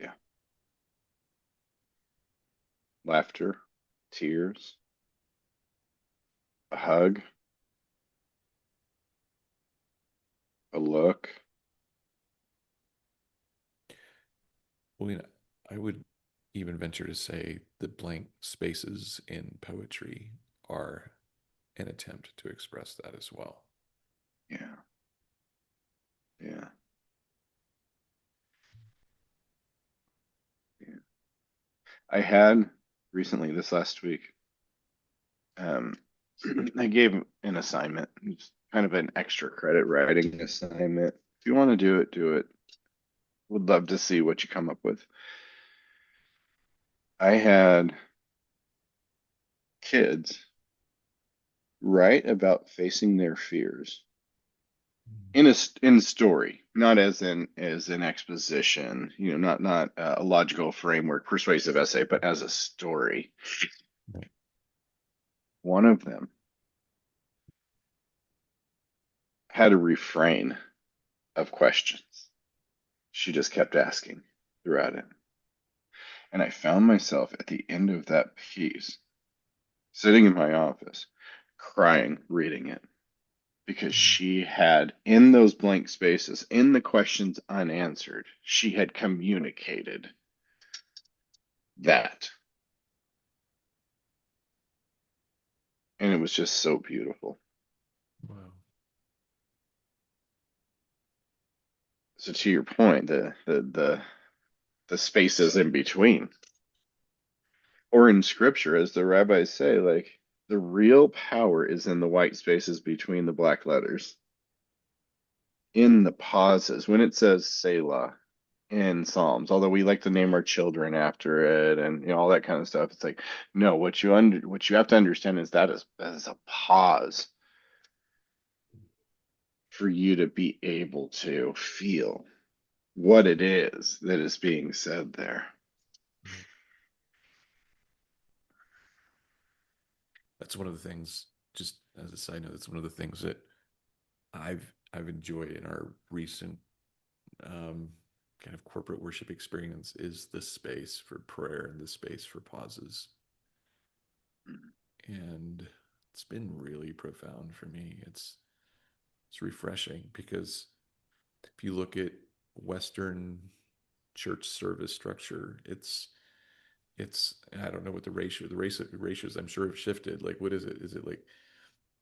Yeah. Laughter, tears, a hug, a look. Well, I would even venture to say the blank spaces in poetry are an attempt to express that as well. Yeah. Yeah. Yeah. I had recently, this last week, um, I gave an assignment. It's kind of an extra credit writing assignment. If you want to do it, do it. Would love to see what you come up with. I had kids write about facing their fears in in story, not as an exposition, not a logical framework, persuasive essay, but as a story. Right. One of them had a refrain of questions. She just kept asking throughout it. And I found myself at the end of that piece, sitting in my office, crying, reading it, because Mm. she had, in those blank spaces, in the questions unanswered, she had communicated that. And it was just so beautiful. Wow. So to your point, the spaces in between, or in scripture, as the rabbis say, like the real power is in the white spaces between the black letters, in the pauses when it says Selah in Psalms. Although we like to name our children after it and all that kind of stuff, it's like no. What you have to understand is that is a pause for you to be able to feel what it is that is being said there. Right. That's one of the things, just as a side note, that's one of the things that I've enjoyed in our recent um, kind of corporate worship experience is the space for prayer and the space for pauses. And it's been really profound for me. It's refreshing because if you look at Western church service structure, it's I don't know what the ratios I'm sure have shifted. Like what is it? Is it like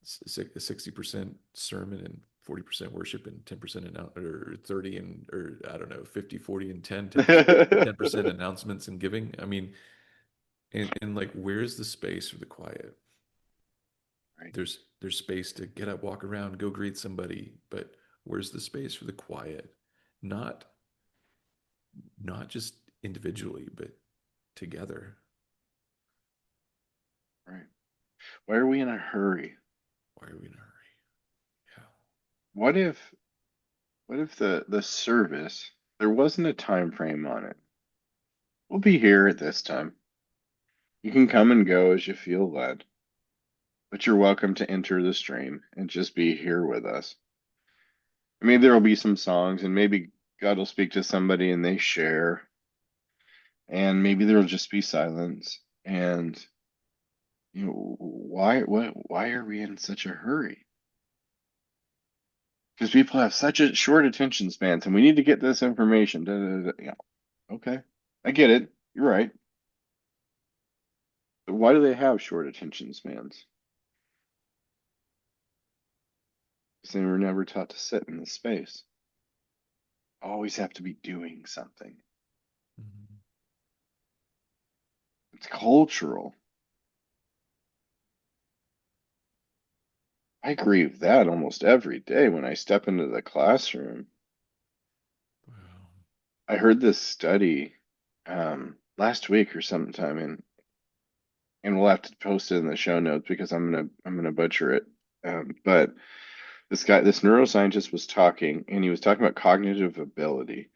60% sermon and 40% worship and 10% or 30 and or I don't know 50 40 and 10% announcements and giving. I mean, and like where's the space for the quiet? Right, There's space to get up, walk around, go greet somebody, but where's the space for the quiet? Not not just individually, but together. right. Why are we in a hurry? Why are we in a hurry? Yeah. What if the service there wasn't a time frame on it? We'll be here at this time. You can come and go as you feel led, but you're welcome to enter the stream and just be here with us. Maybe there will be some songs, and maybe God will speak to somebody and they share, and maybe there will just be silence. And why are we in such a hurry? Because people have such a short attention spans, and we need to get this information. Da, da, da, da. Yeah, okay, I get it. You're right. But why do they have short attention spans? Because they were never taught to sit in the space. Always have to be doing something. Mhm. It's cultural. I grieve that almost every day when I step into the classroom. Well, I heard this study last week or sometime, and we'll have to post it in the show notes because I'm gonna butcher it. But this neuroscientist was talking, and he was talking about cognitive ability.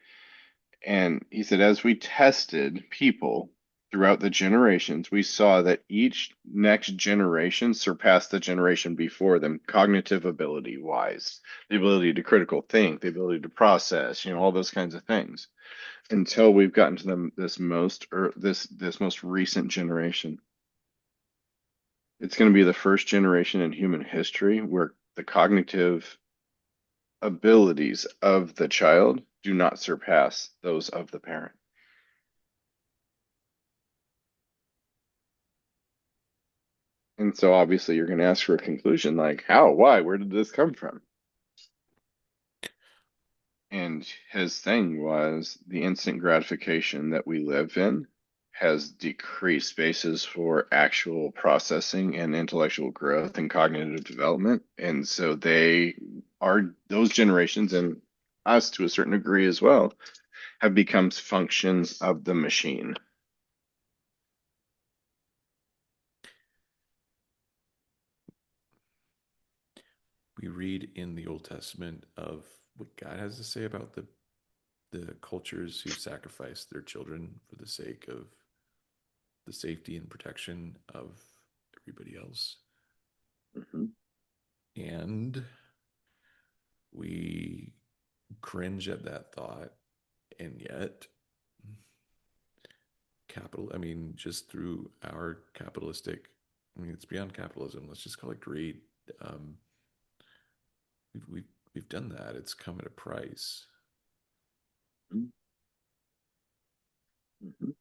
And he said, as we tested people throughout the generations, we saw that each next generation surpassed the generation before them, cognitive ability wise, the ability to critical think, the ability to process, all those kinds of things. Until we've gotten to this most recent generation. It's going to be the first generation in human history where the cognitive abilities of the child do not surpass those of the parent. And so obviously you're going to ask for a conclusion like, how, why, where did this come from? And his thing was the instant gratification that we live in has decreased spaces for actual processing and intellectual growth and cognitive development. And so those generations, and us to a certain degree as well, have become functions of the machine. we read in the Old Testament of what God has to say about the cultures who sacrificed their children for the sake of the safety and protection of everybody else. Mhm. And we cringe at that thought. And yet, I mean, just through our capitalistic, I mean, it's beyond capitalism. Let's just call it greed. Um, we've, we've, we've done that. It's come at a price. Mhm. Mhm.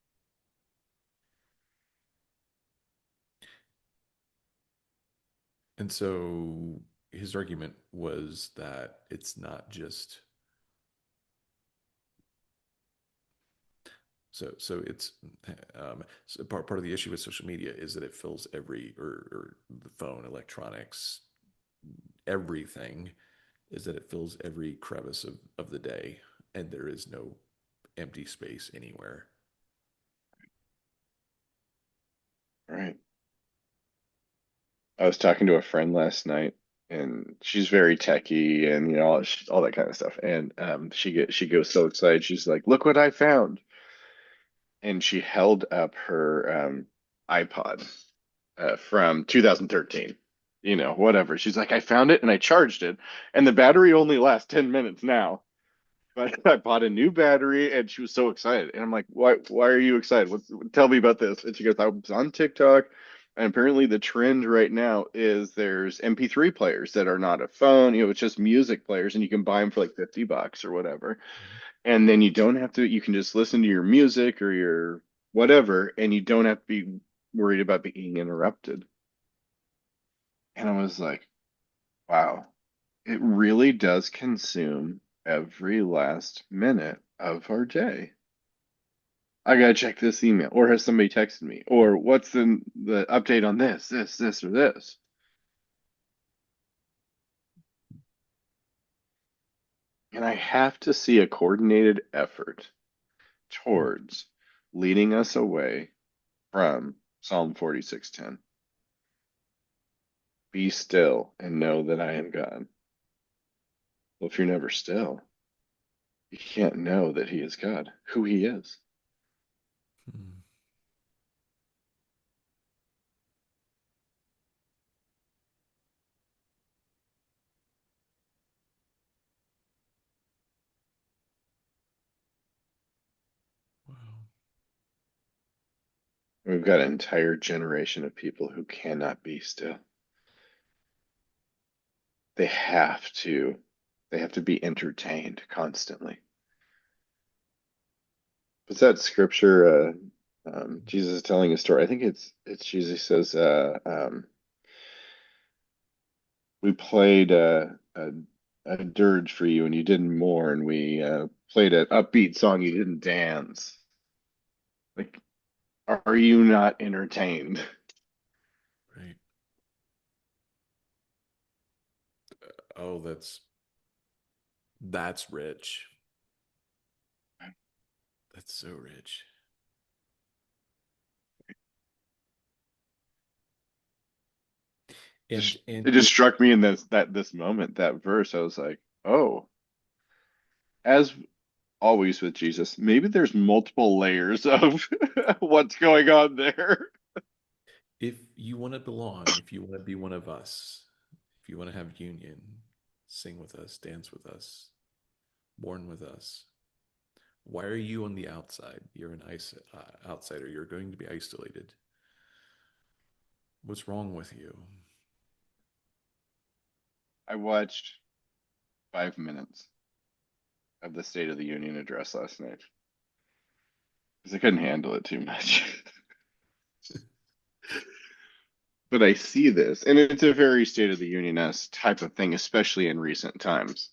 And so his argument was that it's not just so it's so part of the issue with social media is that it fills or the phone, electronics, everything is that it fills every crevice of the day, and there is no empty space anywhere. Right. I was talking to a friend last night, and she's very techy and all that kind of stuff. And she goes so excited. She's like, "Look what I found!" And she held up her iPod from 2013. Whatever. She's like, "I found it and I charged it, and the battery only lasts 10 minutes now." But I bought a new battery and she was so excited. And I'm like, why are you excited? Tell me about this. And she goes, I was on TikTok and apparently the trend right now is there's MP3 players that are not a phone, it's just music players and you can buy them for like $50 or whatever. And then you don't have to, you can just listen to your music or your whatever, and you don't have to be worried about being interrupted. And I was like, wow, it really does consume every last minute of our day. I gotta check this email, or has somebody texted me, Yeah. or what's the update on this, or this? And I have to see a coordinated effort Hmm. towards leading us away from Psalm 46:10. Be still and know that I am God. Well, if you're never still, you can't know that He is God, who He is. Hmm. Wow. We've got an entire generation of people who cannot be still. They have to, they have to be entertained constantly. What's that scripture? Jesus is telling a story. I think it's Jesus says, "We played a dirge for you, and you didn't mourn. We played an upbeat song, you didn't dance." Like, are you not entertained? Right. Oh, that's rich. That's so rich. And Just and it just struck me in this moment, that verse. I was like, oh, as always with Jesus, maybe there's multiple layers of what's going on there. if you want to belong, if you want to be one of us, if you want to have union, sing with us, dance with us, mourn with us, why are you on the outside? You're an outsider. You're going to be isolated. What's wrong with you? I watched 5 minutes of the State of the Union address last night because I couldn't handle it too much. But I see this, and it's a very State of the Union-esque type of thing, especially in recent times.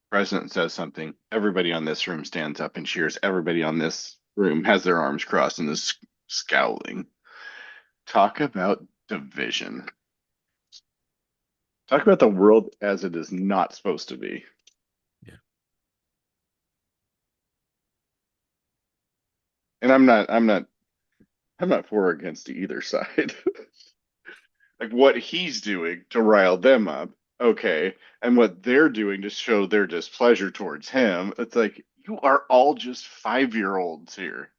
President says something, everybody on this room stands up and cheers. Everybody on this room has their arms crossed and is scowling. Talk about division. Talk about the world as it is not supposed to be. Yeah. And I'm not for or against either side. Like what he's doing to rile them up, okay, and what they're doing to show their displeasure towards him. It's like you are all just 5-year olds here.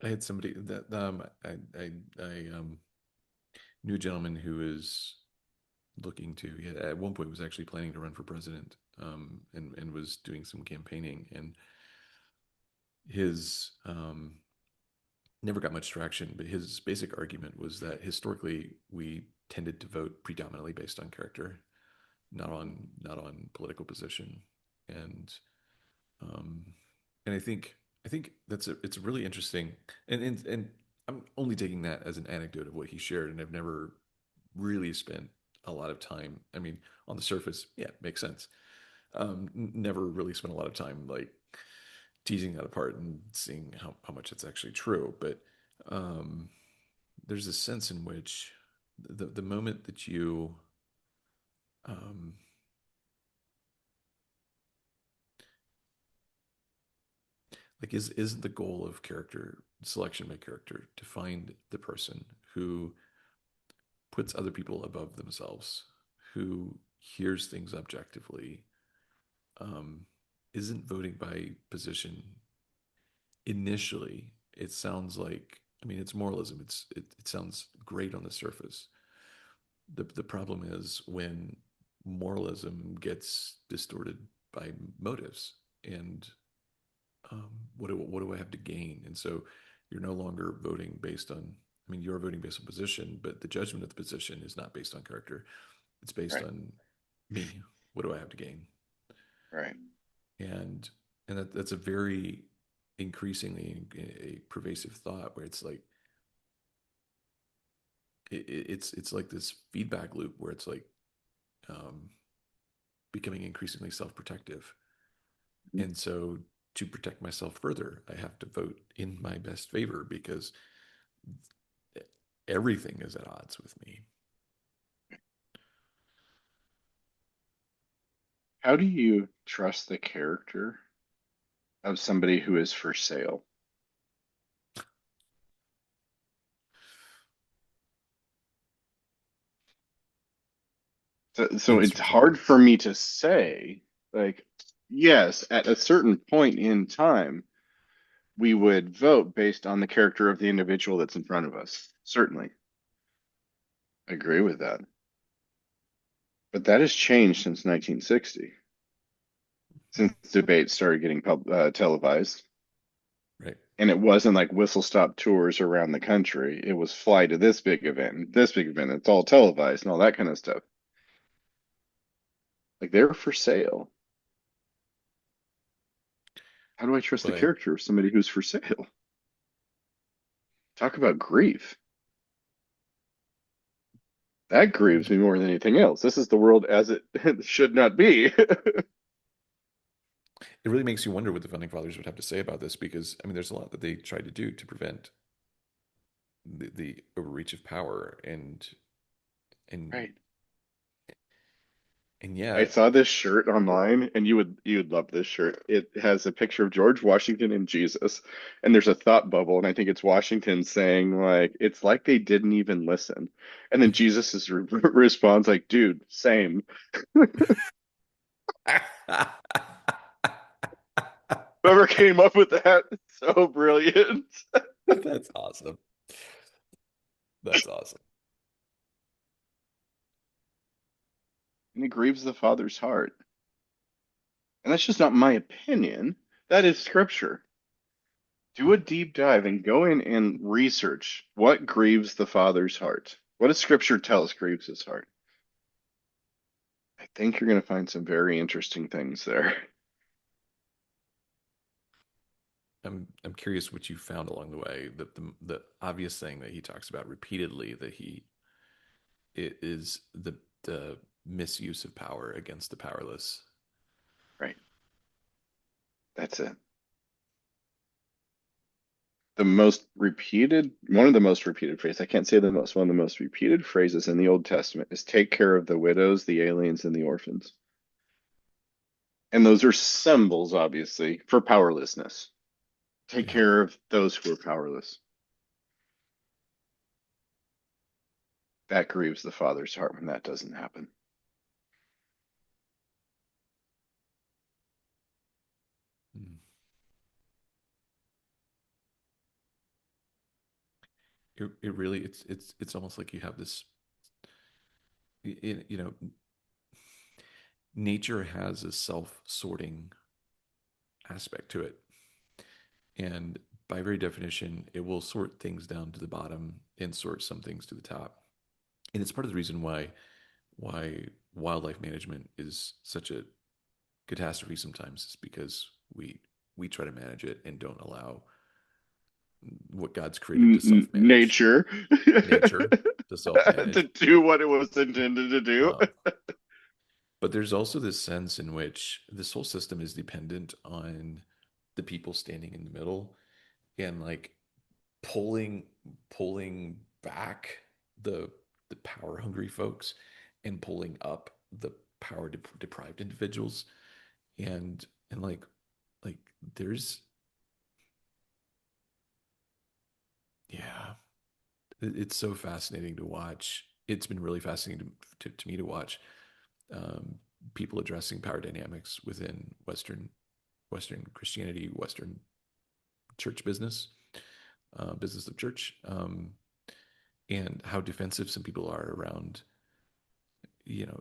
I had somebody that I knew a gentleman who is looking to, he had, at one point was actually planning to run for president, and was doing some campaigning, and his never got much traction, but his basic argument was that historically we tended to vote predominantly based on character, not on political position, and um, and I think it's really interesting, and I'm only taking that as an anecdote of what he shared, and I've never really spent a lot of time. I mean, on the surface, yeah, it makes sense. Never really spent a lot of time like teasing that apart and seeing how much it's actually true. But um, there's a sense in which the moment that you um, like is the goal of character selection by character to find the person who puts other people above themselves, who hears things objectively, um, isn't voting by position initially. It sounds like, I mean, it's moralism. It sounds great on the surface. The problem is when moralism gets distorted by motives and what do I have to gain? And so you're no longer voting based on. I mean, you're voting based on position, but the judgment of the position is not based on character. It's based Right. on me. What do I have to gain? Right. And that's a very increasingly a pervasive thought where it's like it's like this feedback loop where it's like um, becoming increasingly self-protective. And so to protect myself further, I have to vote in my best favor because everything is at odds with me. How do you trust the character of somebody who is for sale? So It's it's hard subjective. for me to say, like, yes, at a certain point in time, we would vote based on the character of the individual that's in front of us. Certainly. I agree with that. But that has changed since 1960, since debates started getting televised. Right. And it wasn't like whistle stop tours around the country. It was fly to this big event, this big event. It's all televised and all that kind of stuff. Like they're for sale. How do I trust the But character of somebody who's for sale? Talk about grief. That grieves me more than anything else. This is the world as it should not be. it really makes you wonder what the founding fathers would have to say about this because, I mean, there's a lot that they tried to do to prevent the overreach of power and Right. and I yet saw this shirt online, and you would love this shirt. It has a picture of George Washington and Jesus, and there's a thought bubble, and I think it's Washington saying like it's like they didn't even listen, and then Jesus' responds like, "Dude, same." Whoever came up with that, so brilliant. that's awesome. That's awesome. And it grieves the Father's heart, and that's just not my opinion. That is Scripture. Do a deep dive and go in and research what grieves the Father's heart. What does Scripture tell us grieves his heart? I think you're going to find some very interesting things there. I'm curious what you found along the way. The obvious thing that he talks about repeatedly that he it is the misuse of power against the powerless. Right. That's it. The most repeated, one of the most repeated phrases, I can't say the most, one of the most repeated phrases in the Old Testament is take care of the widows, the aliens, and the orphans. And those are symbols, obviously, for powerlessness. Take Yeah. care of those who are powerless. That grieves the Father's heart when that doesn't happen. Mm. It really it's almost like you have this you know nature has a self-sorting aspect to it. And by very definition, it will sort things down to the bottom and sort some things to the top. And it's part of the reason why wildlife management is such a catastrophe sometimes is because we try to manage it and don't allow what God's created to self-manage Nature nature to to self-manage. do what it was intended to do. Uh, but there's also this sense in which this whole system is dependent on the people standing in the middle and like pulling pulling back the the power hungry folks and pulling up the power deprived individuals and like there's yeah it's so fascinating to watch. It's been really fascinating to me to watch um, people addressing power dynamics within Western Christianity, Western church business, business of church, and how defensive some people are around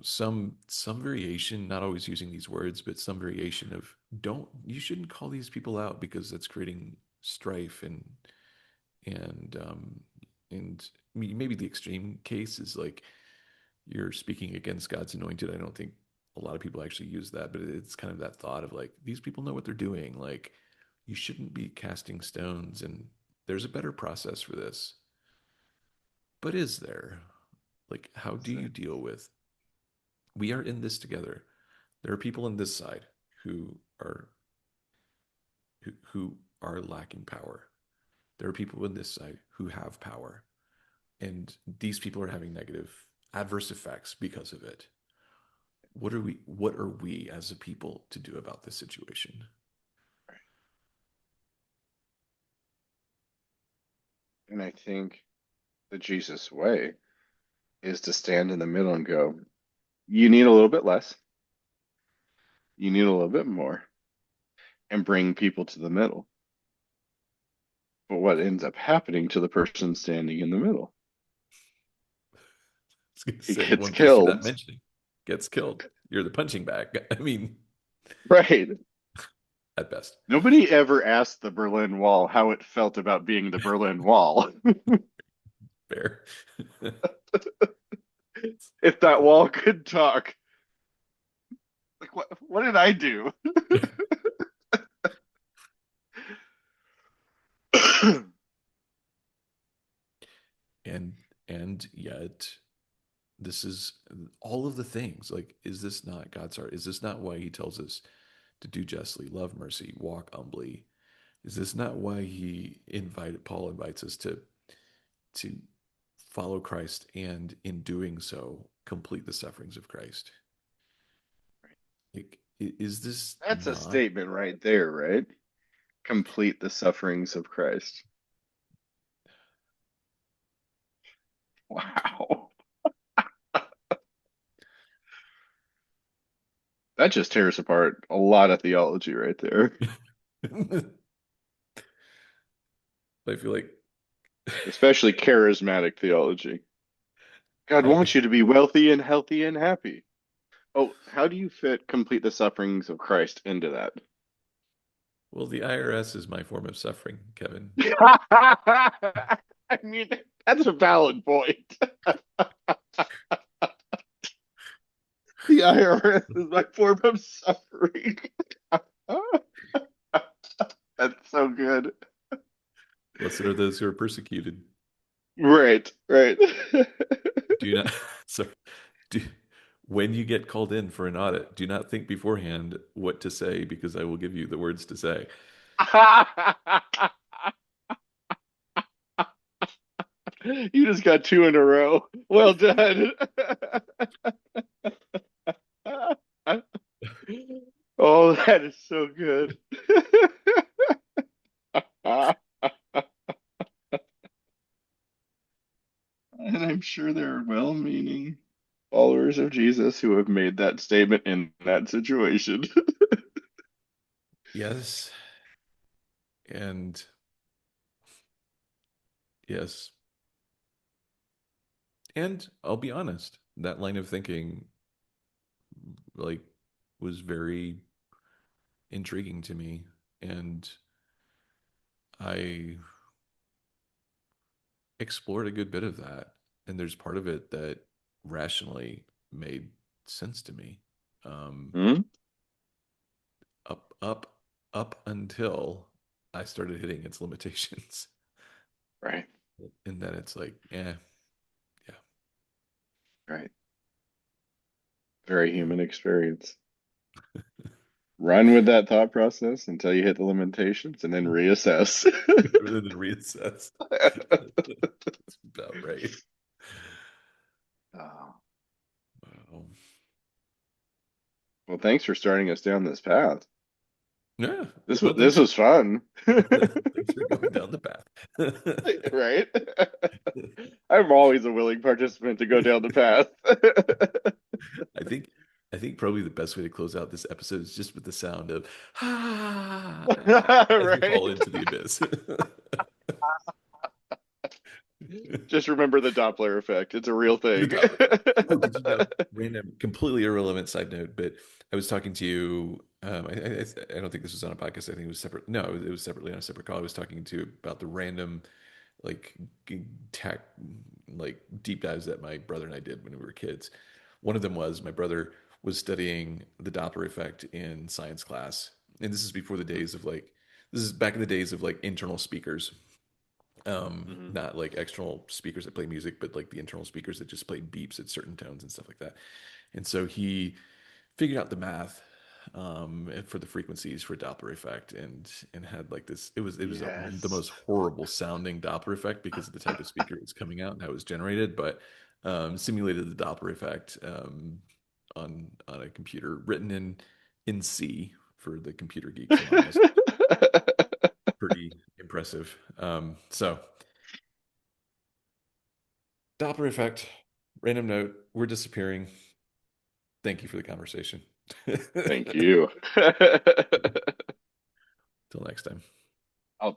some variation, not always using these words, but some variation of don't you shouldn't call these people out because that's creating strife and and maybe the extreme case is like you're speaking against God's anointed. I don't think a lot of people actually use that, but it's kind of that thought of like these people know what they're doing. Like you shouldn't be casting stones, and there's a better process for this. But is there? Like, how do you deal with? We are in this together. There are people on this side who are who are lacking power. There are people on this side who have power, and these people are having negative adverse effects because of it. What are we as a people to do about this situation? And I think the Jesus way is to stand in the middle and go, you need a little bit less, you need a little bit more, and bring people to the middle. But what ends up happening to the person standing in the middle? I was going to He say gets one place you're not killed. mentioning gets killed. You're the punching bag. I mean, Right. at best. Nobody ever asked the Berlin Wall how it felt about being the Berlin Wall. Fair. If that wall could talk, like what did I do? and and yet this is all of the things. Like, is this not God's heart? Is this not why he tells us to do justly, love mercy, walk humbly? Is this not why Paul invites us to follow Christ and in doing so complete the sufferings of Christ? Like, is this That's a not? statement right there, right? Complete the sufferings of Christ. Wow. That just tears apart a lot of theology right there, I feel like especially charismatic theology. God I wants you to be wealthy and healthy and happy. Oh, how do you fit complete the sufferings of Christ into that? well, the IRS is my form of suffering, Kevin. I mean, that's a valid point. The IRS is my form of suffering. That's so good. Blessed are those who are persecuted. Right, right. Do not, sorry, do, when you get called in for an audit, do not think beforehand what to say because I will give you the words to say. You just got two in a row. Well done. Oh, that is so good. And I'm sure there are well-meaning followers of Jesus who have made that statement in that situation. Yes, and yes, and I'll be honest, that line of thinking like was very intriguing to me, and I explored a good bit of that, and there's part of it that rationally made sense to me. Um, Hmm? up, up, up until I started hitting its limitations, Right, and then it's like, yeah, yeah, right. Very yeah. human experience. Run with that thought process until you hit the limitations and then reassess. Rather than reassess. That's about right. Oh, Wow. well, thanks for starting us down this path. Yeah. This was Well, this was fun. thanks for going down the path. Right? I'm always a willing participant to go down the path. I think I think probably the best way to close out this episode is just with the sound of as we Right? fall into the abyss. Just remember the Doppler effect. It's a real The thing. Doppler effect. Oh, did you know? Random, completely irrelevant side note, but I was talking to you. I don't think this was on a podcast. I think it was separate. No, it was separately on a separate call. I was talking to you about the random, like, tech, like deep dives that my brother and I did when we were kids. One of them was my brother was studying the Doppler effect in science class, and this is before the days of like, this is back in the days of like internal speakers, Mhm. not like external speakers that play music, but like the internal speakers that just play beeps at certain tones and stuff like that. And so he figured out the math for the frequencies for Doppler effect, and had like this. It was the Yes. most horrible sounding Doppler effect because of the type of speaker it was coming out and how it was generated, but simulated the Doppler effect on a computer written in C for the computer geeks among us. Pretty impressive. So Doppler effect. Random note. We're disappearing. Thank you for the conversation. Thank you. Till next time. I'll